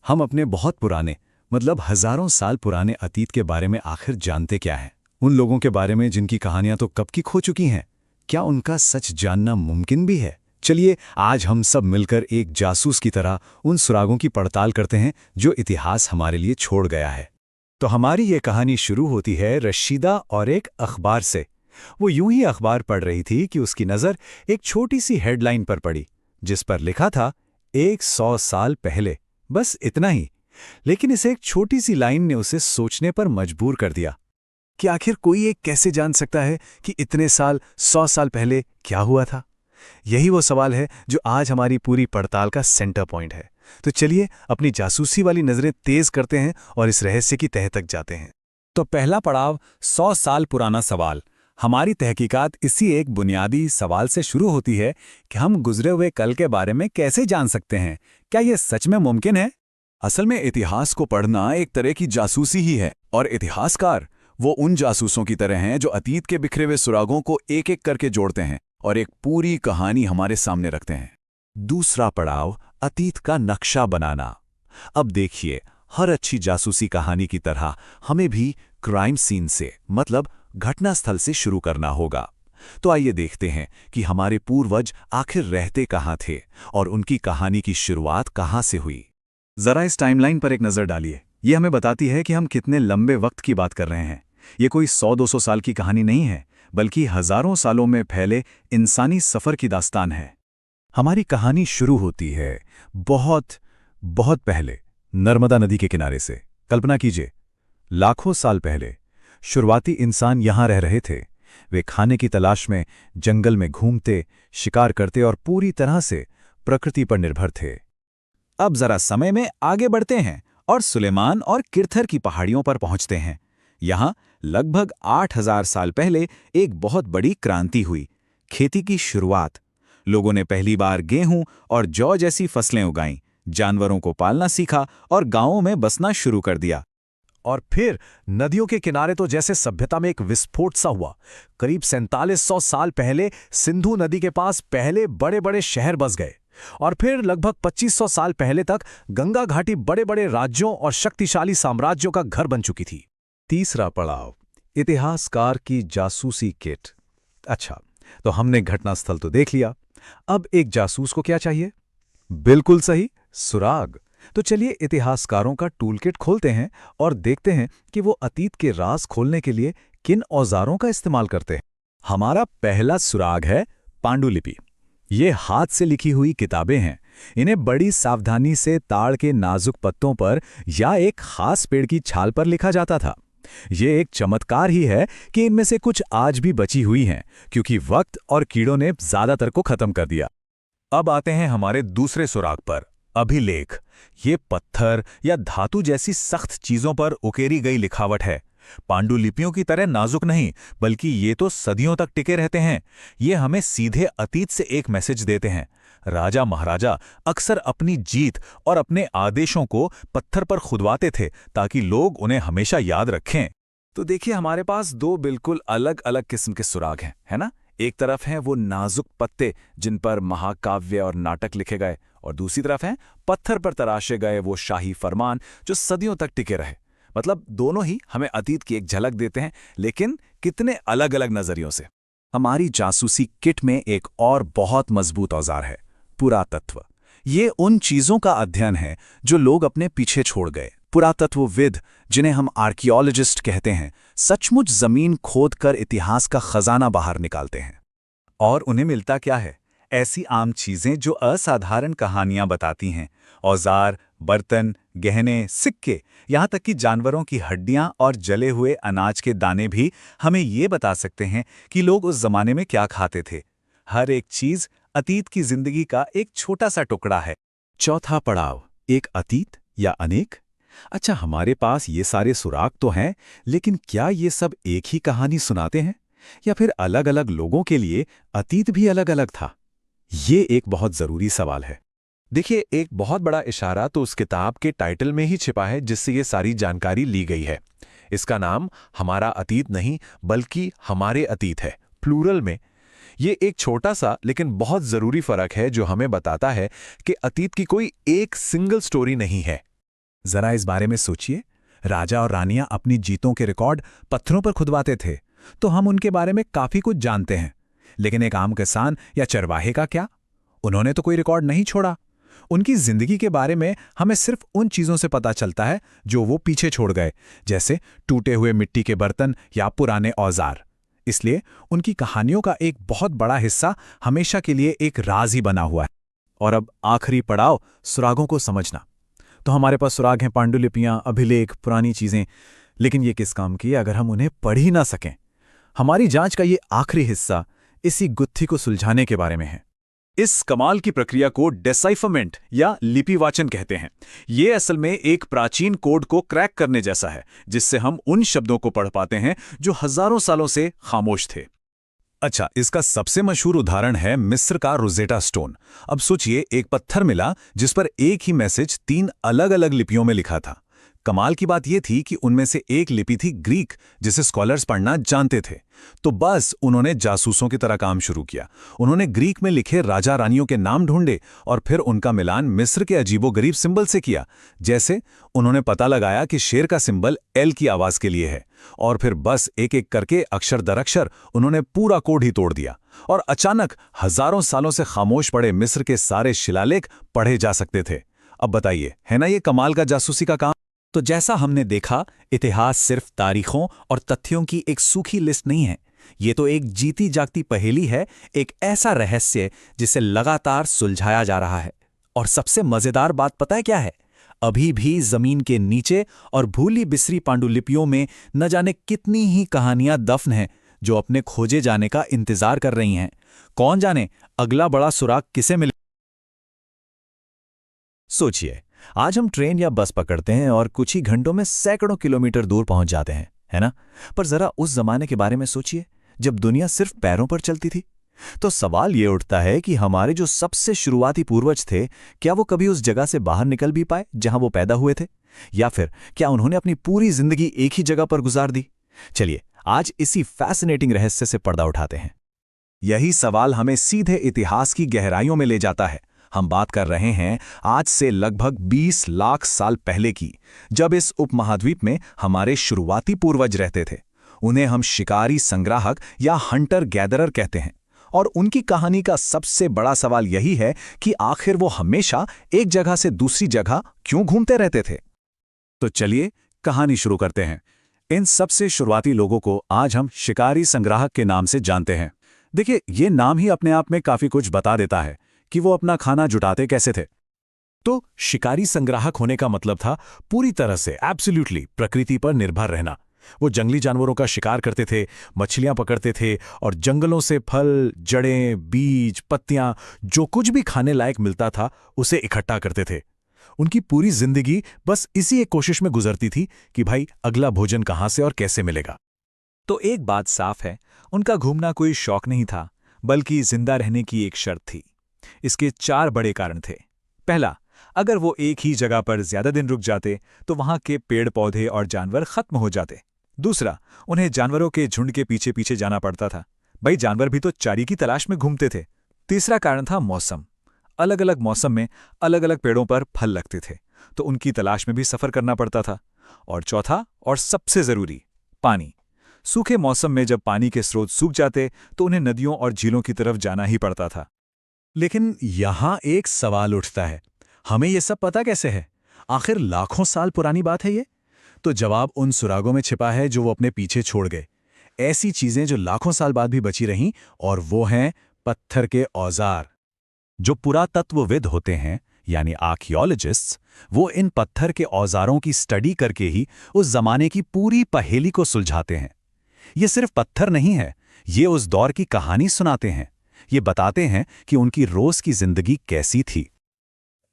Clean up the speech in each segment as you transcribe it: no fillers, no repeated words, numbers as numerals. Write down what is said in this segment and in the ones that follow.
हम अपने बहुत पुराने मतलब हजारों साल पुराने अतीत के बारे में आखिर जानते क्या हैं? उन लोगों के बारे में जिनकी कहानियां तो कब की खो चुकी हैं। क्या उनका सच जानना मुमकिन भी है? चलिए आज हम सब मिलकर एक जासूस की तरह उन सुरागों की पड़ताल करते हैं जो इतिहास हमारे लिए छोड़ गया है। तो हमारी ये कहानी शुरू होती है रशीदा और एक अखबार से। वो यूं ही अखबार पढ़ रही थी कि उसकी नज़र एक छोटी सी हेडलाइन पर पड़ी, जिस पर लिखा था 100 साल पहले। बस इतना ही। लेकिन इस एक छोटी सी लाइन ने उसे सोचने पर मजबूर कर दिया कि आखिर कोई एक कैसे जान सकता है कि इतने साल 100 साल पहले क्या हुआ था। यही वो सवाल है जो आज हमारी पूरी पड़ताल का सेंटर पॉइंट है। तो चलिए अपनी जासूसी वाली नजरें तेज करते हैं और इस रहस्य की तह तक जाते हैं। तो पहला पड़ाव 100 साल पुराना सवाल। हमारी तहकीकात इसी एक बुनियादी सवाल से शुरू होती है कि हम गुजरे हुए कल के बारे में कैसे जान सकते हैं। क्या यह सच में मुमकिन है? असल में इतिहास को पढ़ना एक तरह की जासूसी ही है, और इतिहासकार वो उन जासूसों की तरह हैं जो अतीत के बिखरे हुए सुरागों को एक एक करके जोड़ते हैं और एक पूरी कहानी हमारे सामने रखते हैं। दूसरा पड़ाव अतीत का नक्शा बनाना। अब देखिए, हर अच्छी जासूसी कहानी की तरह हमें भी क्राइम सीन से मतलब घटनास्थल से शुरू करना होगा। तो आइए देखते हैं कि हमारे पूर्वज आखिर रहते कहाँ थे और उनकी कहानी की शुरुआत कहाँ से हुई। जरा इस टाइमलाइन पर एक नज़र डालिए। ये हमें बताती है कि हम कितने लंबे वक्त की बात कर रहे हैं। ये कोई 100-200 साल की कहानी नहीं है, बल्कि हजारों सालों में फैले इंसानी सफ़र की दास्तान है। हमारी कहानी शुरू होती है बहुत बहुत पहले, नर्मदा नदी के किनारे से। कल्पना कीजिए, लाखों साल पहले शुरुआती इंसान यहाँ रह रहे थे। वे खाने की तलाश में जंगल में घूमते, शिकार करते और पूरी तरह से प्रकृति पर निर्भर थे। अब जरा समय में आगे बढ़ते हैं और सुलेमान और किरथर की पहाड़ियों पर पहुंचते हैं। यहाँ लगभग 8000 साल पहले एक बहुत बड़ी क्रांति हुई, खेती की शुरुआत। लोगों ने पहली बार गेहूं और जौ जैसी फसलें उगाईं, जानवरों को पालना सीखा और गांवों में बसना शुरू कर दिया। और फिर नदियों के किनारे तो जैसे सभ्यता में एक विस्फोट सा हुआ। करीब 4700 साल पहले सिंधु नदी के पास पहले बड़े बड़े शहर बस गए, और फिर लगभग 2500 साल पहले तक गंगा घाटी बड़े बड़े राज्यों और शक्तिशाली साम्राज्यों का घर बन चुकी थी। तीसरा पड़ाव इतिहासकार की जासूसी किट। अच्छा, तो हमने घटनास्थल तो देख लिया। अब एक जासूस को क्या चाहिए? बिल्कुल सही, सुराग। तो चलिए इतिहासकारों का टूलकिट खोलते हैं और देखते हैं कि वो अतीत के राज खोलने के लिए किन औजारों का इस्तेमाल करते हैं। हमारा पहला सुराग है पांडुलिपि। ये हाथ से लिखी हुई किताबें हैं। इन्हें बड़ी सावधानी से ताड़ के नाजुक पत्तों पर या एक खास पेड़ की छाल पर लिखा जाता था। ये एक चमत्कार ही है कि इनमें से कुछ आज भी बची हुई हैं, क्योंकि वक्त और कीड़ों ने ज्यादातर को खत्म कर दिया। अब आते हैं हमारे दूसरे सुराग पर, अभिलेख। ये पत्थर या धातु जैसी सख्त चीजों पर उकेरी गई लिखावट है। पांडुलिपियों की तरह नाजुक नहीं, बल्कि ये तो सदियों तक टिके रहते हैं। ये हमें सीधे अतीत से एक मैसेज देते हैं। राजा महाराजा अक्सर अपनी जीत और अपने आदेशों को पत्थर पर खुदवाते थे ताकि लोग उन्हें हमेशा याद रखें। तो देखिए, हमारे पास दो बिल्कुल अलग अलग किस्म के सुराग हैं, है ना? एक तरफ हैं वो नाजुक पत्ते जिन पर महाकाव्य और नाटक लिखे गए, और दूसरी तरफ हैं पत्थर पर तराशे गए वो शाही फरमान जो सदियों तक टिके रहे। मतलब दोनों ही हमें अतीत की एक झलक देते हैं, लेकिन कितने अलग अलग नजरियों से। हमारी जासूसी किट में एक और बहुत मजबूत औजार है, पुरातत्व। ये उन चीजों का अध्ययन है जो लोग अपने पीछे छोड़ गए। पुरातत्वविद, जिन्हें हम आर्कियोलॉजिस्ट कहते हैं, सचमुच जमीन खोदकर इतिहास का खजाना बाहर निकालते हैं। और उन्हें मिलता क्या है? ऐसी आम चीजें जो असाधारण कहानियां बताती हैं। औजार, बर्तन, गहने, सिक्के, यहाँ तक कि जानवरों की हड्डियां और जले हुए अनाज के दाने भी हमें ये बता सकते हैं कि लोग उस जमाने में क्या खाते थे। हर एक चीज अतीत की जिंदगी का एक छोटा सा टुकड़ा है। चौथा पड़ाव, एक अतीत या अनेक। अच्छा, हमारे पास ये सारे सुराग तो हैं, लेकिन क्या ये सब एक ही कहानी सुनाते हैं, या फिर अलग अलग लोगों के लिए अतीत भी अलग अलग था? ये एक बहुत जरूरी सवाल है। देखिए, एक बहुत बड़ा इशारा तो उस किताब के टाइटल में ही छिपा है जिससे ये सारी जानकारी ली गई है। इसका नाम हमारा अतीत नहीं बल्कि हमारे अतीत है, प्लूरल में। ये एक छोटा सा लेकिन बहुत जरूरी फर्क है जो हमें बताता है कि अतीत की कोई एक सिंगल स्टोरी नहीं है। जरा इस बारे में सोचिए, राजा और रानियां अपनी जीतों के रिकॉर्ड पत्थरों पर खुदवाते थे, तो हम उनके बारे में काफी कुछ जानते हैं। लेकिन एक आम किसान या चरवाहे का क्या? उन्होंने तो कोई रिकॉर्ड नहीं छोड़ा। उनकी जिंदगी के बारे में हमें सिर्फ उन चीजों से पता चलता है जो वो पीछे छोड़ गए, जैसे टूटे हुए मिट्टी के बर्तन या पुराने औजार। इसलिए उनकी कहानियों का एक बहुत बड़ा हिस्सा हमेशा के लिए एक राज ही बना हुआ है। और अब आखिरी पड़ाव, सुरागों को समझना। तो हमारे पास सुराग हैं, पांडुलिपियां, अभिलेख, पुरानी चीजें, लेकिन ये किस काम की अगर हम उन्हें पढ़ ही ना सकें? हमारी जांच का ये आखिरी हिस्सा इसी गुत्थी को सुलझाने के बारे में है। इस कमाल की प्रक्रिया को डेसाइफरमेंट या लिपिवाचन कहते हैं। ये असल में एक प्राचीन कोड को क्रैक करने जैसा है, जिससे हम उन शब्दों को पढ़ पाते हैं जो हजारों सालों से खामोश थे। अच्छा, इसका सबसे मशहूर उदाहरण है मिस्र का रोजेटा स्टोन। अब सोचिए, एक पत्थर मिला जिस पर एक ही मैसेज 3 अलग-अलग लिपियों में लिखा था। कमाल की बात यह थी कि उनमें से एक लिपि थी ग्रीक, जिसे स्कॉलर्स पढ़ना जानते थे। तो बस उन्होंने जासूसों की तरह काम शुरू किया। उन्होंने ग्रीक में लिखे राजा रानियों के नाम ढूंढे और फिर उनका मिलान मिस्र के अजीबोगरीब सिंबल से किया। जैसे उन्होंने पता लगाया कि शेर का सिंबल एल की आवाज के लिए है, और फिर बस एक एक करके अक्षर दर अक्षर उन्होंने पूरा कोड ही तोड़ दिया। और अचानक हजारों सालों से खामोश पड़े मिस्र के सारे शिलालेख पढ़े जा सकते थे। अब बताइए, है ना ये कमाल का जासूसी का काम? तो जैसा हमने देखा, इतिहास सिर्फ तारीखों और तथ्यों की एक सूखी लिस्ट नहीं है। ये तो एक जीती जागती पहेली है, एक ऐसा रहस्य जिसे लगातार सुलझाया जा रहा है। और सबसे मजेदार बात पता है क्या है? अभी भी जमीन के नीचे और भूली बिसरी पांडुलिपियों में न जाने कितनी ही कहानियां दफन हैं, जो अपने खोजे जाने का इंतजार कर रही हैं। कौन जाने अगला बड़ा सुराग किसे मिले। सोचिए, आज हम ट्रेन या बस पकड़ते हैं और कुछ ही घंटों में सैकड़ों किलोमीटर दूर पहुंच जाते हैं, है ना? पर जरा उस जमाने के बारे में सोचिए, जब दुनिया सिर्फ पैरों पर चलती थी। तो सवाल ये उठता है कि हमारे जो सबसे शुरुआती पूर्वज थे, क्या वो कभी उस जगह से बाहर निकल भी पाए जहां वो पैदा हुए थे? या फिर क्या उन्होंने अपनी पूरी जिंदगी एक ही जगह पर गुजार दी? चलिए, आज इसी फैसिनेटिंग रहस्य से पर्दा उठाते हैं। यही सवाल हमें सीधे इतिहास की गहराइयों में ले जाता है। हम बात कर रहे हैं आज से लगभग 20 लाख साल पहले की, जब इस उपमहाद्वीप में हमारे शुरुआती पूर्वज रहते थे। उन्हें हम शिकारी संग्राहक या हंटर गैदरर कहते हैं। और उनकी कहानी का सबसे बड़ा सवाल यही है कि आखिर वो हमेशा एक जगह से दूसरी जगह क्यों घूमते रहते थे। तो चलिए कहानी शुरू करते हैं। इन सबसे शुरुआती लोगों को आज हम शिकारी संग्राहक के नाम से जानते हैं। देखिए, ये नाम ही अपने आप में काफी कुछ बता देता है कि वो अपना खाना जुटाते कैसे थे। तो शिकारी संग्राहक होने का मतलब था पूरी तरह से एब्सोल्युटली प्रकृति पर निर्भर रहना। वो जंगली जानवरों का शिकार करते थे, मछलियां पकड़ते थे और जंगलों से फल, जड़ें, बीज, पत्तियां, जो कुछ भी खाने लायक मिलता था उसे इकट्ठा करते थे। उनकी पूरी जिंदगी बस इसी एक कोशिश में गुजरती थी कि भाई अगला भोजन कहां से और कैसे मिलेगा। तो एक बात साफ है, उनका घूमना कोई शौक नहीं था, बल्कि जिंदा रहने की एक शर्त थी। इसके 4 बड़े कारण थे। पहला, अगर वो एक ही जगह पर ज्यादा दिन रुक जाते तो वहां के पेड़ पौधे और जानवर खत्म हो जाते। दूसरा, उन्हें जानवरों के झुंड के पीछे पीछे जाना पड़ता था। भाई जानवर भी तो चारी की तलाश में घूमते थे। तीसरा कारण था मौसम। अलग अलग मौसम में अलग अलग पेड़ों पर फल लगते थे, तो उनकी तलाश में भी सफर करना पड़ता था। और चौथा और सबसे जरूरी, पानी। सूखे मौसम में जब पानी के स्रोत सूख जाते तो उन्हें नदियों और झीलों की तरफ जाना ही पड़ता था। लेकिन यहां एक सवाल उठता है, हमें यह सब पता कैसे है? आखिर लाखों साल पुरानी बात है ये। तो जवाब उन सुरागों में छिपा है जो वो अपने पीछे छोड़ गए। ऐसी चीजें जो लाखों साल बाद भी बची रहीं, और वो हैं पत्थर के औजार। जो पुरातत्वविद होते हैं यानी आर्कियोलॉजिस्ट्स, वो इन पत्थर के औजारों की स्टडी करके ही उस जमाने की पूरी पहेली को सुलझाते हैं। ये सिर्फ पत्थर नहीं है, ये उस दौर की कहानी सुनाते हैं। ये बताते हैं कि उनकी रोज की जिंदगी कैसी थी।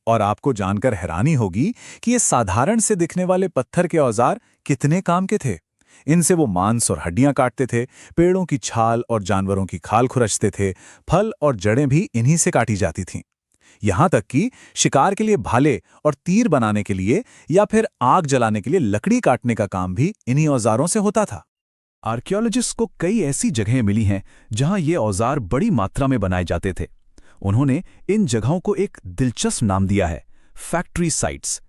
और आपको जानकर हैरानी होगी कि ये साधारण से दिखने वाले पत्थर के औजार कितने काम के थे। इनसे वो मांस और हड्डियां काटते थे, पेड़ों की छाल और जानवरों की खाल खुरचते थे, फल और जड़ें भी इन्हीं से काटी जाती थीं। यहां तक कि शिकार के लिए भाले और तीर बनाने के लिए या फिर आग जलाने के लिए लकड़ी काटने का काम भी इन्हीं औजारों से होता था। आर्कियोलॉजिस्ट को कई ऐसी जगहें मिली हैं जहां ये औजार बड़ी मात्रा में बनाए जाते थे। उन्होंने इन जगहों को एक दिलचस्प नाम दिया है, फैक्ट्री साइट्स।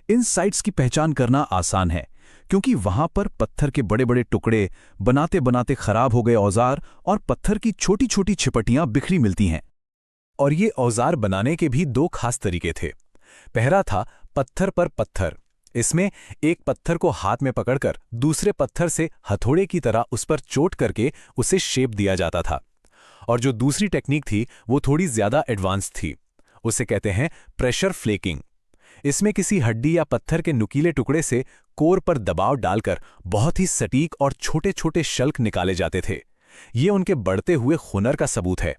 इन साइट्स की पहचान करना आसान है, क्योंकि वहां पर पत्थर के बड़े बड़े टुकड़े, बनाते बनाते खराब हो गए औजार और पत्थर की छोटी छोटी छिपटियां बिखरी मिलती हैं। और ये औजार बनाने के भी दो खास तरीके थे। पहला था पत्थर पर पत्थर। इसमें एक पत्थर को हाथ में पकड़कर दूसरे पत्थर से हथौड़े की तरह उस पर चोट करके उसे शेप दिया जाता था। और जो दूसरी टेक्निक थी वो थोड़ी ज्यादा एडवांस थी। उसे कहते हैं प्रेशर फ्लेकिंग। इसमें किसी हड्डी या पत्थर के नुकीले टुकड़े से कोर पर दबाव डालकर बहुत ही सटीक और छोटे छोटे शल्क निकाले जाते थे। ये उनके बढ़ते हुए हुनर का सबूत है।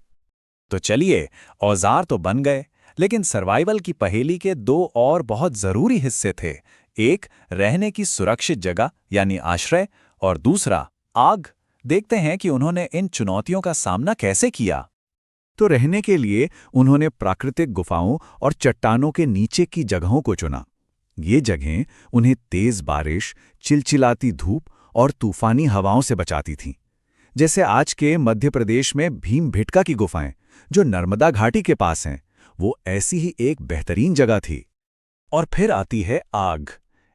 तो चलिए, औजार तो बन गए, लेकिन सर्वाइवल की पहेली के दो और बहुत जरूरी हिस्से थे। एक रहने की सुरक्षित जगह यानी आश्रय, और दूसरा आग। देखते हैं कि उन्होंने इन चुनौतियों का सामना कैसे किया। तो रहने के लिए उन्होंने प्राकृतिक गुफाओं और चट्टानों के नीचे की जगहों को चुना। ये जगहें उन्हें तेज बारिश, चिलचिलाती धूप और तूफानी हवाओं से बचाती थीं। जैसे आज के मध्य प्रदेश में भीमबेटका की गुफाएं, जो नर्मदा घाटी के पास हैं, वो ऐसी ही एक बेहतरीन जगह थी। और फिर आती है आग,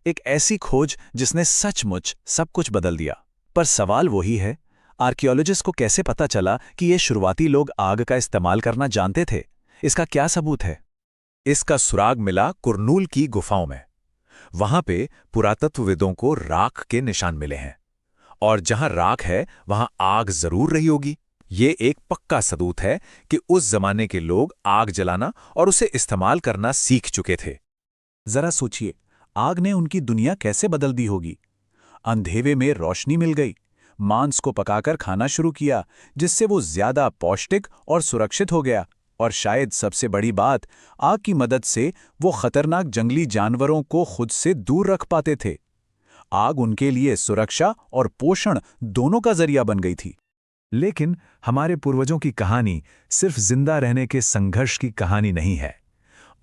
एक ऐसी खोज जिसने सचमुच सब कुछ बदल दिया। पर सवाल वही है, आर्कियोलॉजिस्ट को कैसे पता चला कि ये शुरुआती लोग आग का इस्तेमाल करना जानते थे? इसका क्या सबूत है? इसका सुराग मिला कुरनूल की गुफाओं में। वहां पे पुरातत्वविदों को राख के निशान मिले हैं, और जहां राख है वहां आग जरूर रही होगी। ये एक पक्का सबूत है कि उस जमाने के लोग आग जलाना और उसे इस्तेमाल करना सीख चुके थे। जरा सोचिए, आग ने उनकी दुनिया कैसे बदल दी होगी। अंधेरे में रोशनी मिल गई, मांस को पकाकर खाना शुरू किया, जिससे वो ज्यादा पौष्टिक और सुरक्षित हो गया। और शायद सबसे बड़ी बात, आग की मदद से वो खतरनाक जंगली जानवरों को खुद से दूर रख पाते थे। आग उनके लिए सुरक्षा और पोषण दोनों का जरिया बन गई थी। लेकिन हमारे पूर्वजों की कहानी सिर्फ जिंदा रहने के संघर्ष की कहानी नहीं है।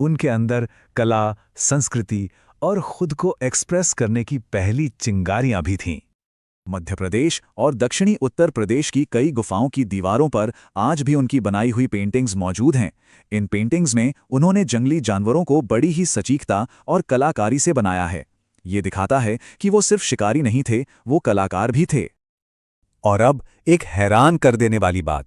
उनके अंदर कला, संस्कृति और खुद को एक्सप्रेस करने की पहली चिंगारियां भी थीं। मध्य प्रदेश और दक्षिणी उत्तर प्रदेश की कई गुफाओं की दीवारों पर आज भी उनकी बनाई हुई पेंटिंग्स मौजूद हैं। इन पेंटिंग्स में उन्होंने जंगली जानवरों को बड़ी ही सटीकता और कलाकारी से बनाया है। ये दिखाता है कि वो सिर्फ शिकारी नहीं थे, वो कलाकार भी थे। और अब एक हैरान कर देने वाली बात,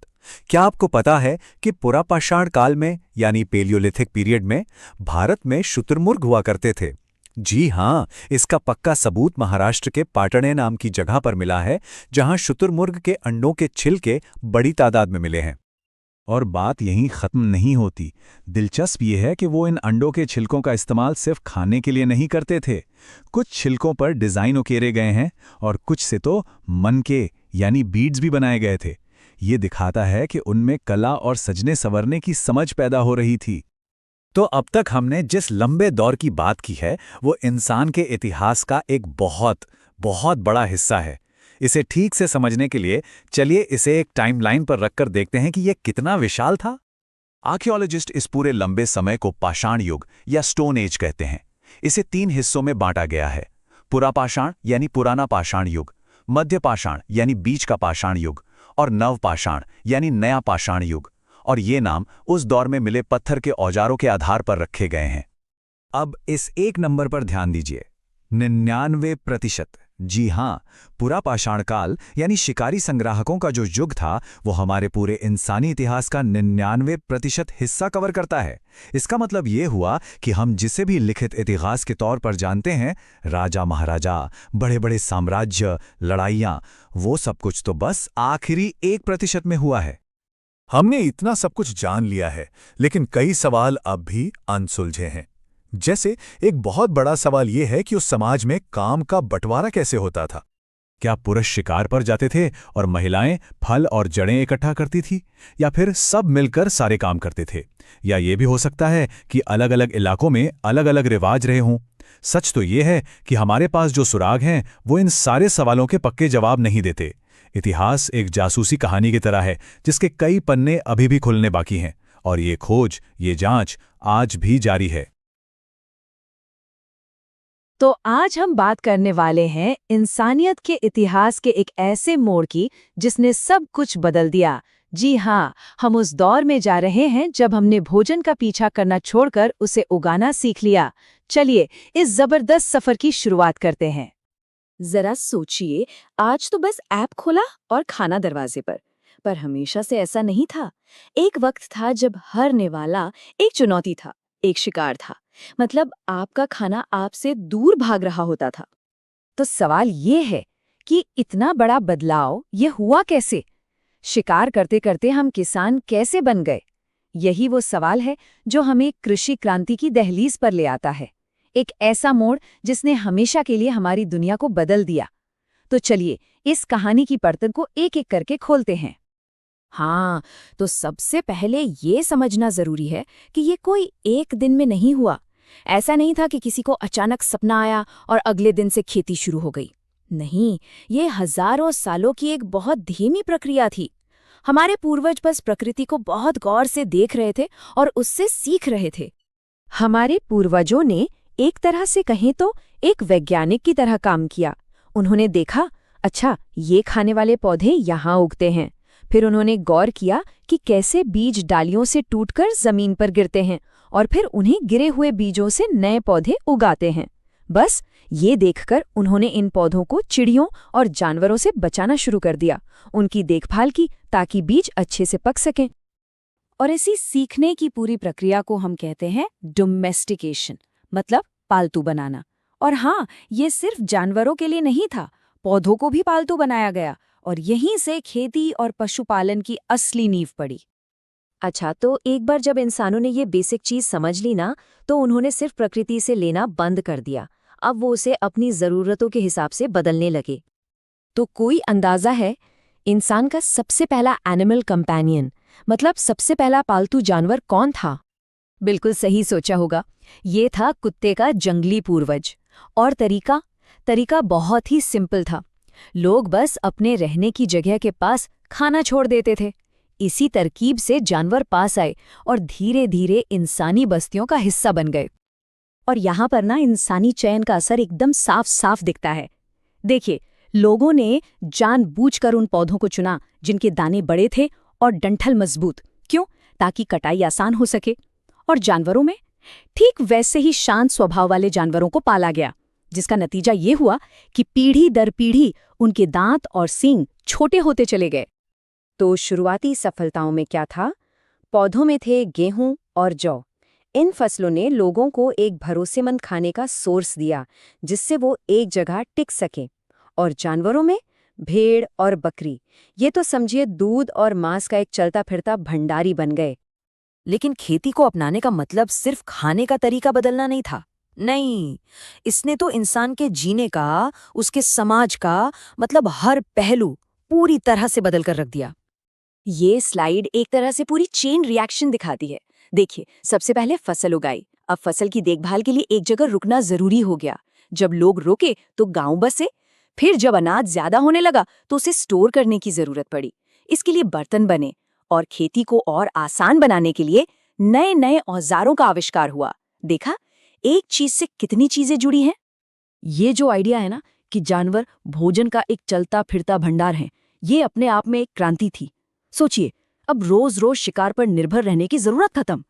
क्या आपको पता है कि पुरापाषाण काल में यानी पेलियोलिथिक पीरियड में भारत में शुतुरमुर्ग हुआ करते थे? जी हां, इसका पक्का सबूत महाराष्ट्र के पाटणे नाम की जगह पर मिला है, जहां शुतुरमुर्ग के अंडों के छिलके बड़ी तादाद में मिले हैं। और बात यहीं खत्म नहीं होती। दिलचस्प ये है कि वो इन अंडों के छिलकों का इस्तेमाल सिर्फ खाने के लिए नहीं करते थे। कुछ छिलकों पर डिजाइन उकेरे गए हैं और कुछ से तो मनके यानी बीड्स भी बनाए गए थे। ये दिखाता है कि उनमें कला और सजने संवरने की समझ पैदा हो रही थी। तो अब तक हमने जिस लंबे दौर की बात की है, वो इंसान के इतिहास का एक बहुत बहुत बड़ा हिस्सा है। इसे ठीक से समझने के लिए चलिए इसे एक टाइमलाइन पर रखकर देखते हैं कि यह कितना विशाल था। आर्कियोलॉजिस्ट इस पूरे लंबे समय को पाषाण युग या स्टोन एज कहते हैं। इसे 3 हिस्सों में बांटा गया है: पुरापाषाण यानी पुराना पाषाण युग, मध्य पाषाण यानी बीच का पाषाण युग, और नवपाषाण यानी नया पाषाण युग। और ये नाम उस दौर में मिले पत्थर के औजारों के आधार पर रखे गए हैं। अब इस एक नंबर पर ध्यान दीजिए, 99%। जी हां, पुरापाषाण काल यानी शिकारी संग्राहकों का जो युग था, वो हमारे पूरे इंसानी इतिहास का 99% हिस्सा कवर करता है। इसका मतलब ये हुआ कि हम जिसे भी लिखित इतिहास के तौर पर जानते हैं, राजा महाराजा, बड़े बड़े साम्राज्य, लड़ाइयां, वो सब कुछ तो बस आखिरी 1% में हुआ है। हमने इतना सब कुछ जान लिया है, लेकिन कई सवाल अब भी अनसुलझे हैं। जैसे एक बहुत बड़ा सवाल यह है कि उस समाज में काम का बंटवारा कैसे होता था। क्या पुरुष शिकार पर जाते थे और महिलाएं फल और जड़ें इकट्ठा करती थी, या फिर सब मिलकर सारे काम करते थे? या ये भी हो सकता है कि अलग अलग इलाकों में अलग अलग रिवाज रहे हों। सच तो ये है कि हमारे पास जो सुराग हैं वो इन सारे सवालों के पक्के जवाब नहीं देते। इतिहास एक जासूसी कहानी की तरह है, जिसके कई पन्ने अभी भी खुलने बाकी हैं, और ये खोज, ये जांच आज भी जारी है। तो आज हम बात करने वाले हैं इंसानियत के इतिहास के एक ऐसे मोड़ की जिसने सब कुछ बदल दिया। जी हाँ, हम उस दौर में जा रहे हैं जब हमने भोजन का पीछा करना छोड़कर उसे उगाना सीख लिया। चलिए इस जबरदस्त सफर की शुरुआत करते हैं। जरा सोचिए, आज तो बस ऐप खोला और खाना दरवाजे पर हमेशा से ऐसा नहीं था। एक वक्त था जब हर निवाला एक चुनौती था, एक शिकार था। मतलब आपका खाना आपसे दूर भाग रहा होता था। तो सवाल ये है कि इतना बड़ा बदलाव ये हुआ कैसे? शिकार करते करते हम किसान कैसे बन गए? यही वो सवाल है जो हमें कृषि क्रांति की दहलीज पर ले आता है। एक ऐसा मोड़ जिसने हमेशा के लिए हमारी दुनिया को बदल दिया। तो चलिए इस कहानी की परतों को एक एक करके खोलते हैं। हाँ, तो सबसे पहले ये समझना जरूरी है कि ये कोई एक दिन में नहीं हुआ। ऐसा नहीं था कि किसी को अचानक सपना आया और अगले दिन से खेती शुरू हो गई। नहीं, ये हजारों सालों की एक बहुत धीमी प्रक्रिया थी। हमारे पूर्वज बस प्रकृति को बहुत गौर से देख रहे थे और उससे सीख रहे थे। हमारे पूर्वजों ने एक तरह से कहें तो एक वैज्ञानिक की तरह काम किया। उन्होंने देखा, अच्छा ये खाने वाले पौधे यहाँ उगते हैं। फिर उन्होंने गौर किया कि कैसे बीज डालियों से टूटकर जमीन पर गिरते हैं और फिर उन्हीं गिरे हुए बीजों से नए पौधे उगाते हैं। बस ये देखकर उन्होंने इन पौधों को चिड़ियों और जानवरों से बचाना शुरू कर दिया। उनकी देखभाल की ताकि बीज अच्छे से पक सकें। और इसी सीखने की पूरी प्रक्रिया को हम कहते हैं डोमेस्टिकेशन, मतलब पालतू बनाना। और हाँ, ये सिर्फ जानवरों के लिए नहीं था, पौधों को भी पालतू बनाया गया और यहीं से खेती और पशुपालन की असली नींव पड़ी। अच्छा, तो एक बार जब इंसानों ने ये बेसिक चीज समझ ली ना, तो उन्होंने सिर्फ प्रकृति से लेना बंद कर दिया। अब वो उसे अपनी जरूरतों के हिसाब से बदलने लगे। तो कोई अंदाजा है, इंसान का सबसे पहला एनिमल कंपेनियन, मतलब सबसे पहला पालतू जानवर कौन था? बिल्कुल सही सोचा होगा, ये था कुत्ते का जंगली पूर्वज। और तरीका बहुत ही सिंपल था। लोग बस अपने रहने की जगह के पास खाना छोड़ देते थे। इसी तरकीब से जानवर पास आए और धीरे धीरे इंसानी बस्तियों का हिस्सा बन गए। और यहाँ पर ना इंसानी चयन का असर एकदम साफ साफ दिखता है। देखिए, लोगों ने जानबूझकर उन पौधों को चुना जिनके दाने बड़े थे और डंठल मजबूत। क्यों? ताकि कटाई आसान हो सके। और जानवरों में ठीक वैसे ही शांत स्वभाव वाले जानवरों को पाला गया, जिसका नतीजा ये हुआ कि पीढ़ी दर पीढ़ी उनके दांत और सींग छोटे होते चले गए। तो शुरुआती सफलताओं में क्या था? पौधों में थे गेहूं और जौ। इन फसलों ने लोगों को एक भरोसेमंद खाने का सोर्स दिया, जिससे वो एक जगह टिक सकें। और जानवरों में भेड़ और बकरी, ये तो समझिए दूध और मांस का एक चलता फिरता भंडारी बन गए। लेकिन खेती को अपनाने का मतलब सिर्फ खाने का तरीका बदलना नहीं था। नहीं, इसने तो इंसान के जीने का, उसके समाज का, मतलब हर पहलू पूरी तरह से बदल कर रख दिया। ये स्लाइड एक तरह से पूरी चेन रिएक्शन दिखाती है। देखिए, सबसे पहले फसल उगाई। अब फसल की देखभाल के लिए एक जगह रुकना जरूरी हो गया। जब लोग रुके तो गांव बसे। फिर जब अनाज ज्यादा होने लगा तो उसे स्टोर करने की जरूरत पड़ी। इसके लिए बर्तन बने और खेती को और आसान बनाने के लिए नए नए औजारों का आविष्कार हुआ। देखा, एक चीज से कितनी चीजें जुड़ी हैं। ये जो आइडिया है ना कि जानवर भोजन का एक चलता फिरता भंडार है, ये अपने आप में एक क्रांति थी। सोचिए, अब रोज रोज शिकार पर निर्भर रहने की जरूरत खत्म।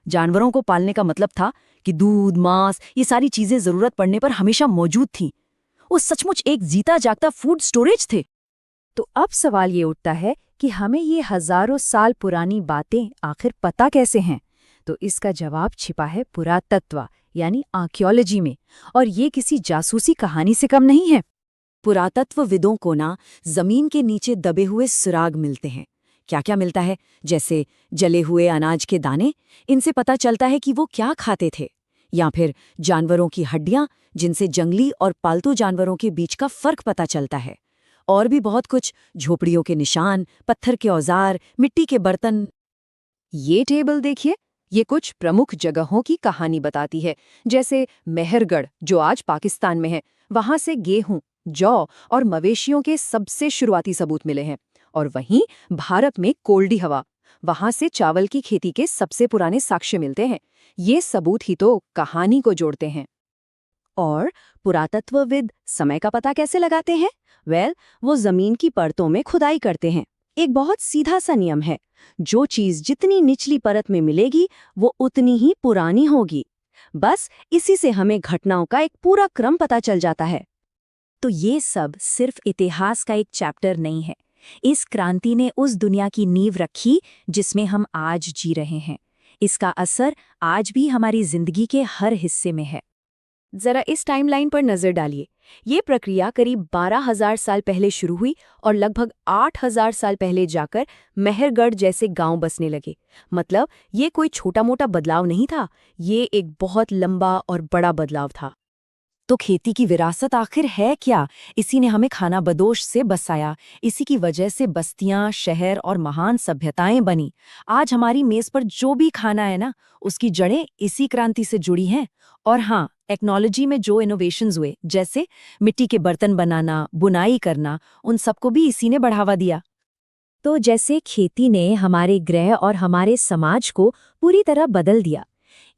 जानवरों को पालने का मतलब था कि दूध, मांस, ये सारी चीजें जरूरत पड़ने पर हमेशा मौजूद थीं। वो सचमुच एक जीता जागता फूड स्टोरेज थे। तो अब सवाल ये उठता है कि हमें ये हजारों साल पुरानी बातें आखिर पता कैसे हैं? तो इसका जवाब छिपा है पुरातत्व यानी आर्कियोलॉजी में। और ये किसी जासूसी कहानी से कम नहीं है। पुरातत्वविदों को ना जमीन के नीचे दबे हुए सुराग मिलते हैं। क्या क्या मिलता है? जैसे जले हुए अनाज के दाने, इनसे पता चलता है कि वो क्या खाते थे। या फिर जानवरों की हड्डियां, जिनसे जंगली और पालतू जानवरों के बीच का फर्क पता चलता है। और भी बहुत कुछ, झोपड़ियों के निशान, पत्थर के औजार, मिट्टी के बर्तन। ये टेबल देखिए, ये कुछ प्रमुख जगहों की कहानी बताती है। जैसे मेहरगढ़, जो आज पाकिस्तान में है, वहां से गेहूं, जौ और मवेशियों के सबसे शुरुआती सबूत मिले हैं। और वहीं भारत में कोल्डी हवा, वहां से चावल की खेती के सबसे पुराने साक्ष्य मिलते हैं। ये सबूत ही तो कहानी को जोड़ते हैं। और पुरातत्वविद समय का पता कैसे लगाते हैं? वो जमीन की परतों में खुदाई करते हैं। एक बहुत सीधा सा नियम है, जो चीज जितनी निचली परत में मिलेगी वो उतनी ही पुरानी होगी। बस इसी से हमें घटनाओं का एक पूरा क्रम पता चल जाता है। तो ये सब सिर्फ इतिहास का एक चैप्टर नहीं है। इस क्रांति ने उस दुनिया की नींव रखी जिसमें हम आज जी रहे हैं। इसका असर आज भी हमारी जिंदगी के हर हिस्से में है। जरा इस टाइमलाइन पर नजर डालिए। ये प्रक्रिया करीब 12,000 साल पहले शुरू हुई और लगभग 8,000 साल पहले जाकर मेहरगढ़ जैसे गांव बसने लगे। मतलब ये कोई छोटा मोटा बदलाव नहीं था, ये एक बहुत लंबा और बड़ा बदलाव था। तो खेती की विरासत आखिर है क्या? इसी ने हमें खाना बदोश से बसाया। इसी की वजह से बस्तियां, शहर और महान सभ्यताएं बनी। आज हमारी मेज पर जो भी खाना है ना, उसकी जड़ें इसी क्रांति से जुड़ी हैं। और हाँ, टेक्नोलॉजी में जो इनोवेशंस हुए, जैसे मिट्टी के बर्तन बनाना, बुनाई करना, उन सबको भी इसी ने बढ़ावा दिया। तो जैसे खेती ने हमारे ग्रह और हमारे समाज को पूरी तरह बदल दिया,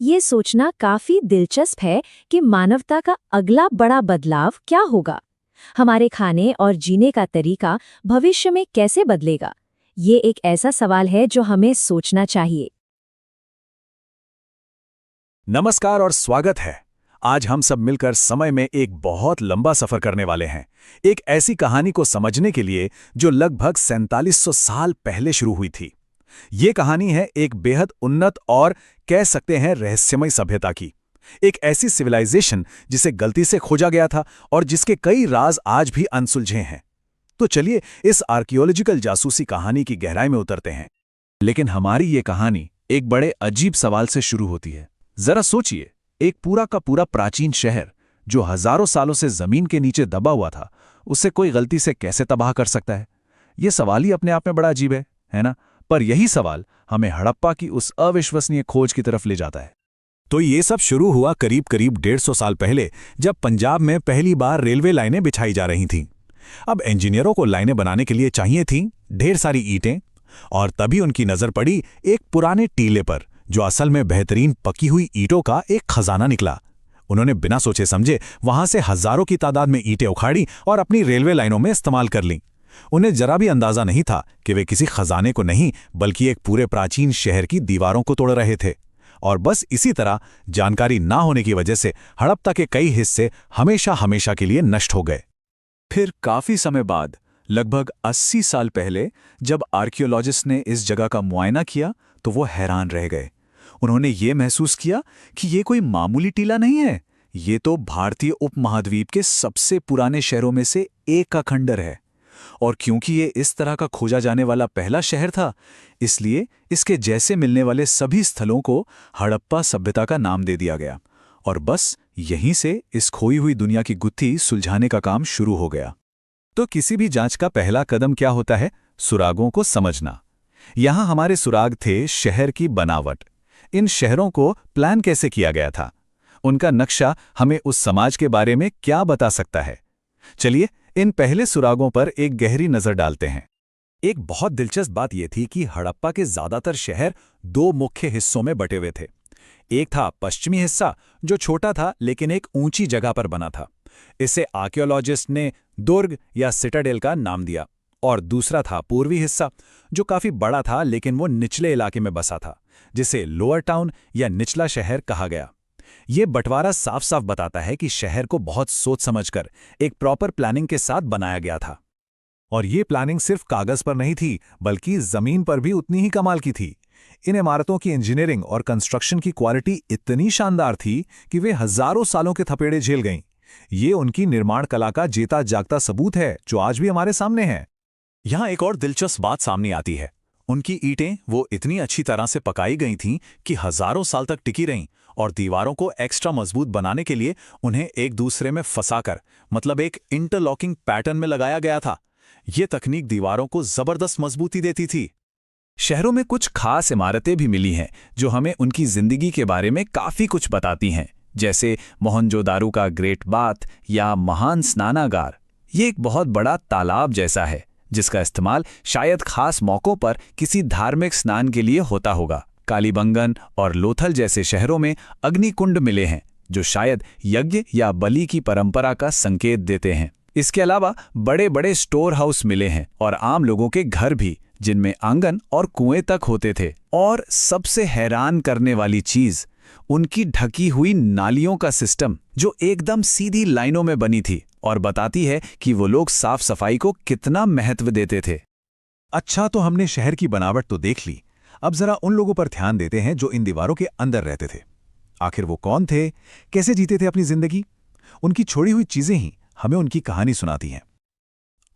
ये सोचना काफी दिलचस्प है कि मानवता का अगला बड़ा बदलाव क्या होगा। हमारे खाने और जीने का तरीका भविष्य में कैसे बदलेगा? ये एक ऐसा सवाल है जो हमें सोचना चाहिए। नमस्कार और स्वागत है। आज हम सब मिलकर समय में एक बहुत लंबा सफर करने वाले हैं, एक ऐसी कहानी को समझने के लिए जो लगभग 4700 साल पहले शुरू हुई थी। ये कहानी है एक बेहद उन्नत और कह सकते हैं रहस्यमय सभ्यता की। एक ऐसी सिविलाइजेशन जिसे गलती से खोजा गया था और जिसके कई राज आज भी अनसुलझे हैं। तो चलिए इस आर्कियोलॉजिकल जासूसी कहानी की गहराई में उतरते हैं। लेकिन हमारी ये कहानी एक बड़े अजीब सवाल से शुरू होती है। जरा सोचिए, एक पूरा का पूरा प्राचीन शहर जो हजारों सालों से जमीन के नीचे दबा हुआ था, उसे कोई गलती से कैसे तबाह कर सकता है? ये सवाल ही अपने आप में बड़ा अजीब है ना? पर यही सवाल हमें हड़प्पा की उस अविश्वसनीय खोज की तरफ ले जाता है। तो ये सब शुरू हुआ करीब 150 साल पहले, जब पंजाब में पहली बार रेलवे लाइनें बिछाई जा रही थीं। अब इंजीनियरों को लाइनें बनाने के लिए चाहिए थीं ढेर सारी ईंटें, और तभी उनकी नज़र पड़ी एक पुराने टीले पर, जो असल में बेहतरीन पकी हुई ईंटों का एक खजाना निकला। उन्होंने बिना सोचे समझे वहां से हजारों की तादाद में ईंटें उखाड़ी और अपनी रेलवे लाइनों में इस्तेमाल कर लीं। उन्हें जरा भी अंदाजा नहीं था कि वे किसी खजाने को नहीं, बल्कि एक पूरे प्राचीन शहर की दीवारों को तोड़ रहे थे। और बस इसी तरह जानकारी ना होने की वजह से हड़प्पा के कई हिस्से हमेशा हमेशा के लिए नष्ट हो गए। फिर काफी समय बाद, लगभग 80 साल पहले, जब आर्कियोलॉजिस्ट ने इस जगह का मुआयना किया तो वो हैरान रह गए। उन्होंने ये महसूस किया कि ये कोई मामूली टीला नहीं है, ये तो भारतीय उपमहाद्वीप के सबसे पुराने शहरों में से एक का खंडर है। और क्योंकि ये इस तरह का खोजा जाने वाला पहला शहर था, इसलिए इसके जैसे मिलने वाले सभी स्थलों को हड़प्पा सभ्यता का नाम दे दिया गया। और बस यहीं से इस खोई हुई दुनिया की गुत्थी सुलझाने का काम शुरू हो गया। तो किसी भी जांच का पहला कदम क्या होता है? सुरागों को समझना। यहां हमारे सुराग थे शहर की बनावट। इन शहरों को प्लान कैसे किया गया था? उनका नक्शा हमें उस समाज के बारे में क्या बता सकता है? चलिए इन पहले सुरागों पर एक गहरी नजर डालते हैं। एक बहुत दिलचस्प बात यह थी कि हड़प्पा के ज्यादातर शहर दो मुख्य हिस्सों में बटे हुए थे। एक था पश्चिमी हिस्सा, जो छोटा था लेकिन एक ऊंची जगह पर बना था। इसे आर्कियोलॉजिस्ट ने दुर्ग या सिटाडेल का नाम दिया। और दूसरा था पूर्वी हिस्सा, जो काफी बड़ा था लेकिन वो निचले इलाके में बसा था, जिसे लोअर टाउन या निचला शहर कहा गया। ये बंटवारा साफ साफ बताता है कि शहर को बहुत सोच समझकर एक प्रॉपर प्लानिंग के साथ बनाया गया था। और ये प्लानिंग सिर्फ कागज पर नहीं थी, बल्कि जमीन पर भी उतनी ही कमाल की थी। इन इमारतों की इंजीनियरिंग और कंस्ट्रक्शन की क्वालिटी इतनी शानदार थी कि वे हजारों सालों के थपेड़े झेल गईं। ये उनकी निर्माण कला का जीता जागता सबूत है, जो आज भी हमारे सामने है। यहां एक और दिलचस्प बात सामने आती है। उनकी ईंटें वो इतनी अच्छी तरह से पकाई गई थीं कि हजारों साल तक टिकी रहीं, और दीवारों को एक्स्ट्रा मजबूत बनाने के लिए उन्हें एक दूसरे में फंसाकर, मतलब एक इंटरलॉकिंग पैटर्न में लगाया गया था। ये तकनीक दीवारों को जबरदस्त मजबूती देती थी। शहरों में कुछ खास इमारतें भी मिली हैं जो हमें उनकी जिंदगी के बारे में काफी कुछ बताती हैं, जैसे मोहनजोदारो का ग्रेट बाथ या महान स्नानागार। ये एक बहुत बड़ा तालाब जैसा है, जिसका इस्तेमाल शायद खास मौकों पर किसी धार्मिक स्नान के लिए होता होगा। कालीबंगन और लोथल जैसे शहरों में अग्निकुंड मिले हैं, जो शायद यज्ञ या बलि की परंपरा का संकेत देते हैं। इसके अलावा बड़े बड़े स्टोर हाउस मिले हैं और आम लोगों के घर भी, जिनमें आंगन और कुएं तक होते थे। और सबसे हैरान करने वाली चीज, उनकी ढकी हुई नालियों का सिस्टम, जो एकदम सीधी लाइनों में बनी थी और बताती है कि वो लोग साफ सफाई को कितना महत्व देते थे। अच्छा, तो हमने शहर की बनावट तो देख ली, अब जरा उन लोगों पर ध्यान देते हैं जो इन दीवारों के अंदर रहते थे। आखिर वो कौन थे, कैसे जीते थे अपनी जिंदगी? उनकी छोड़ी हुई चीजें ही हमें उनकी कहानी सुनाती हैं।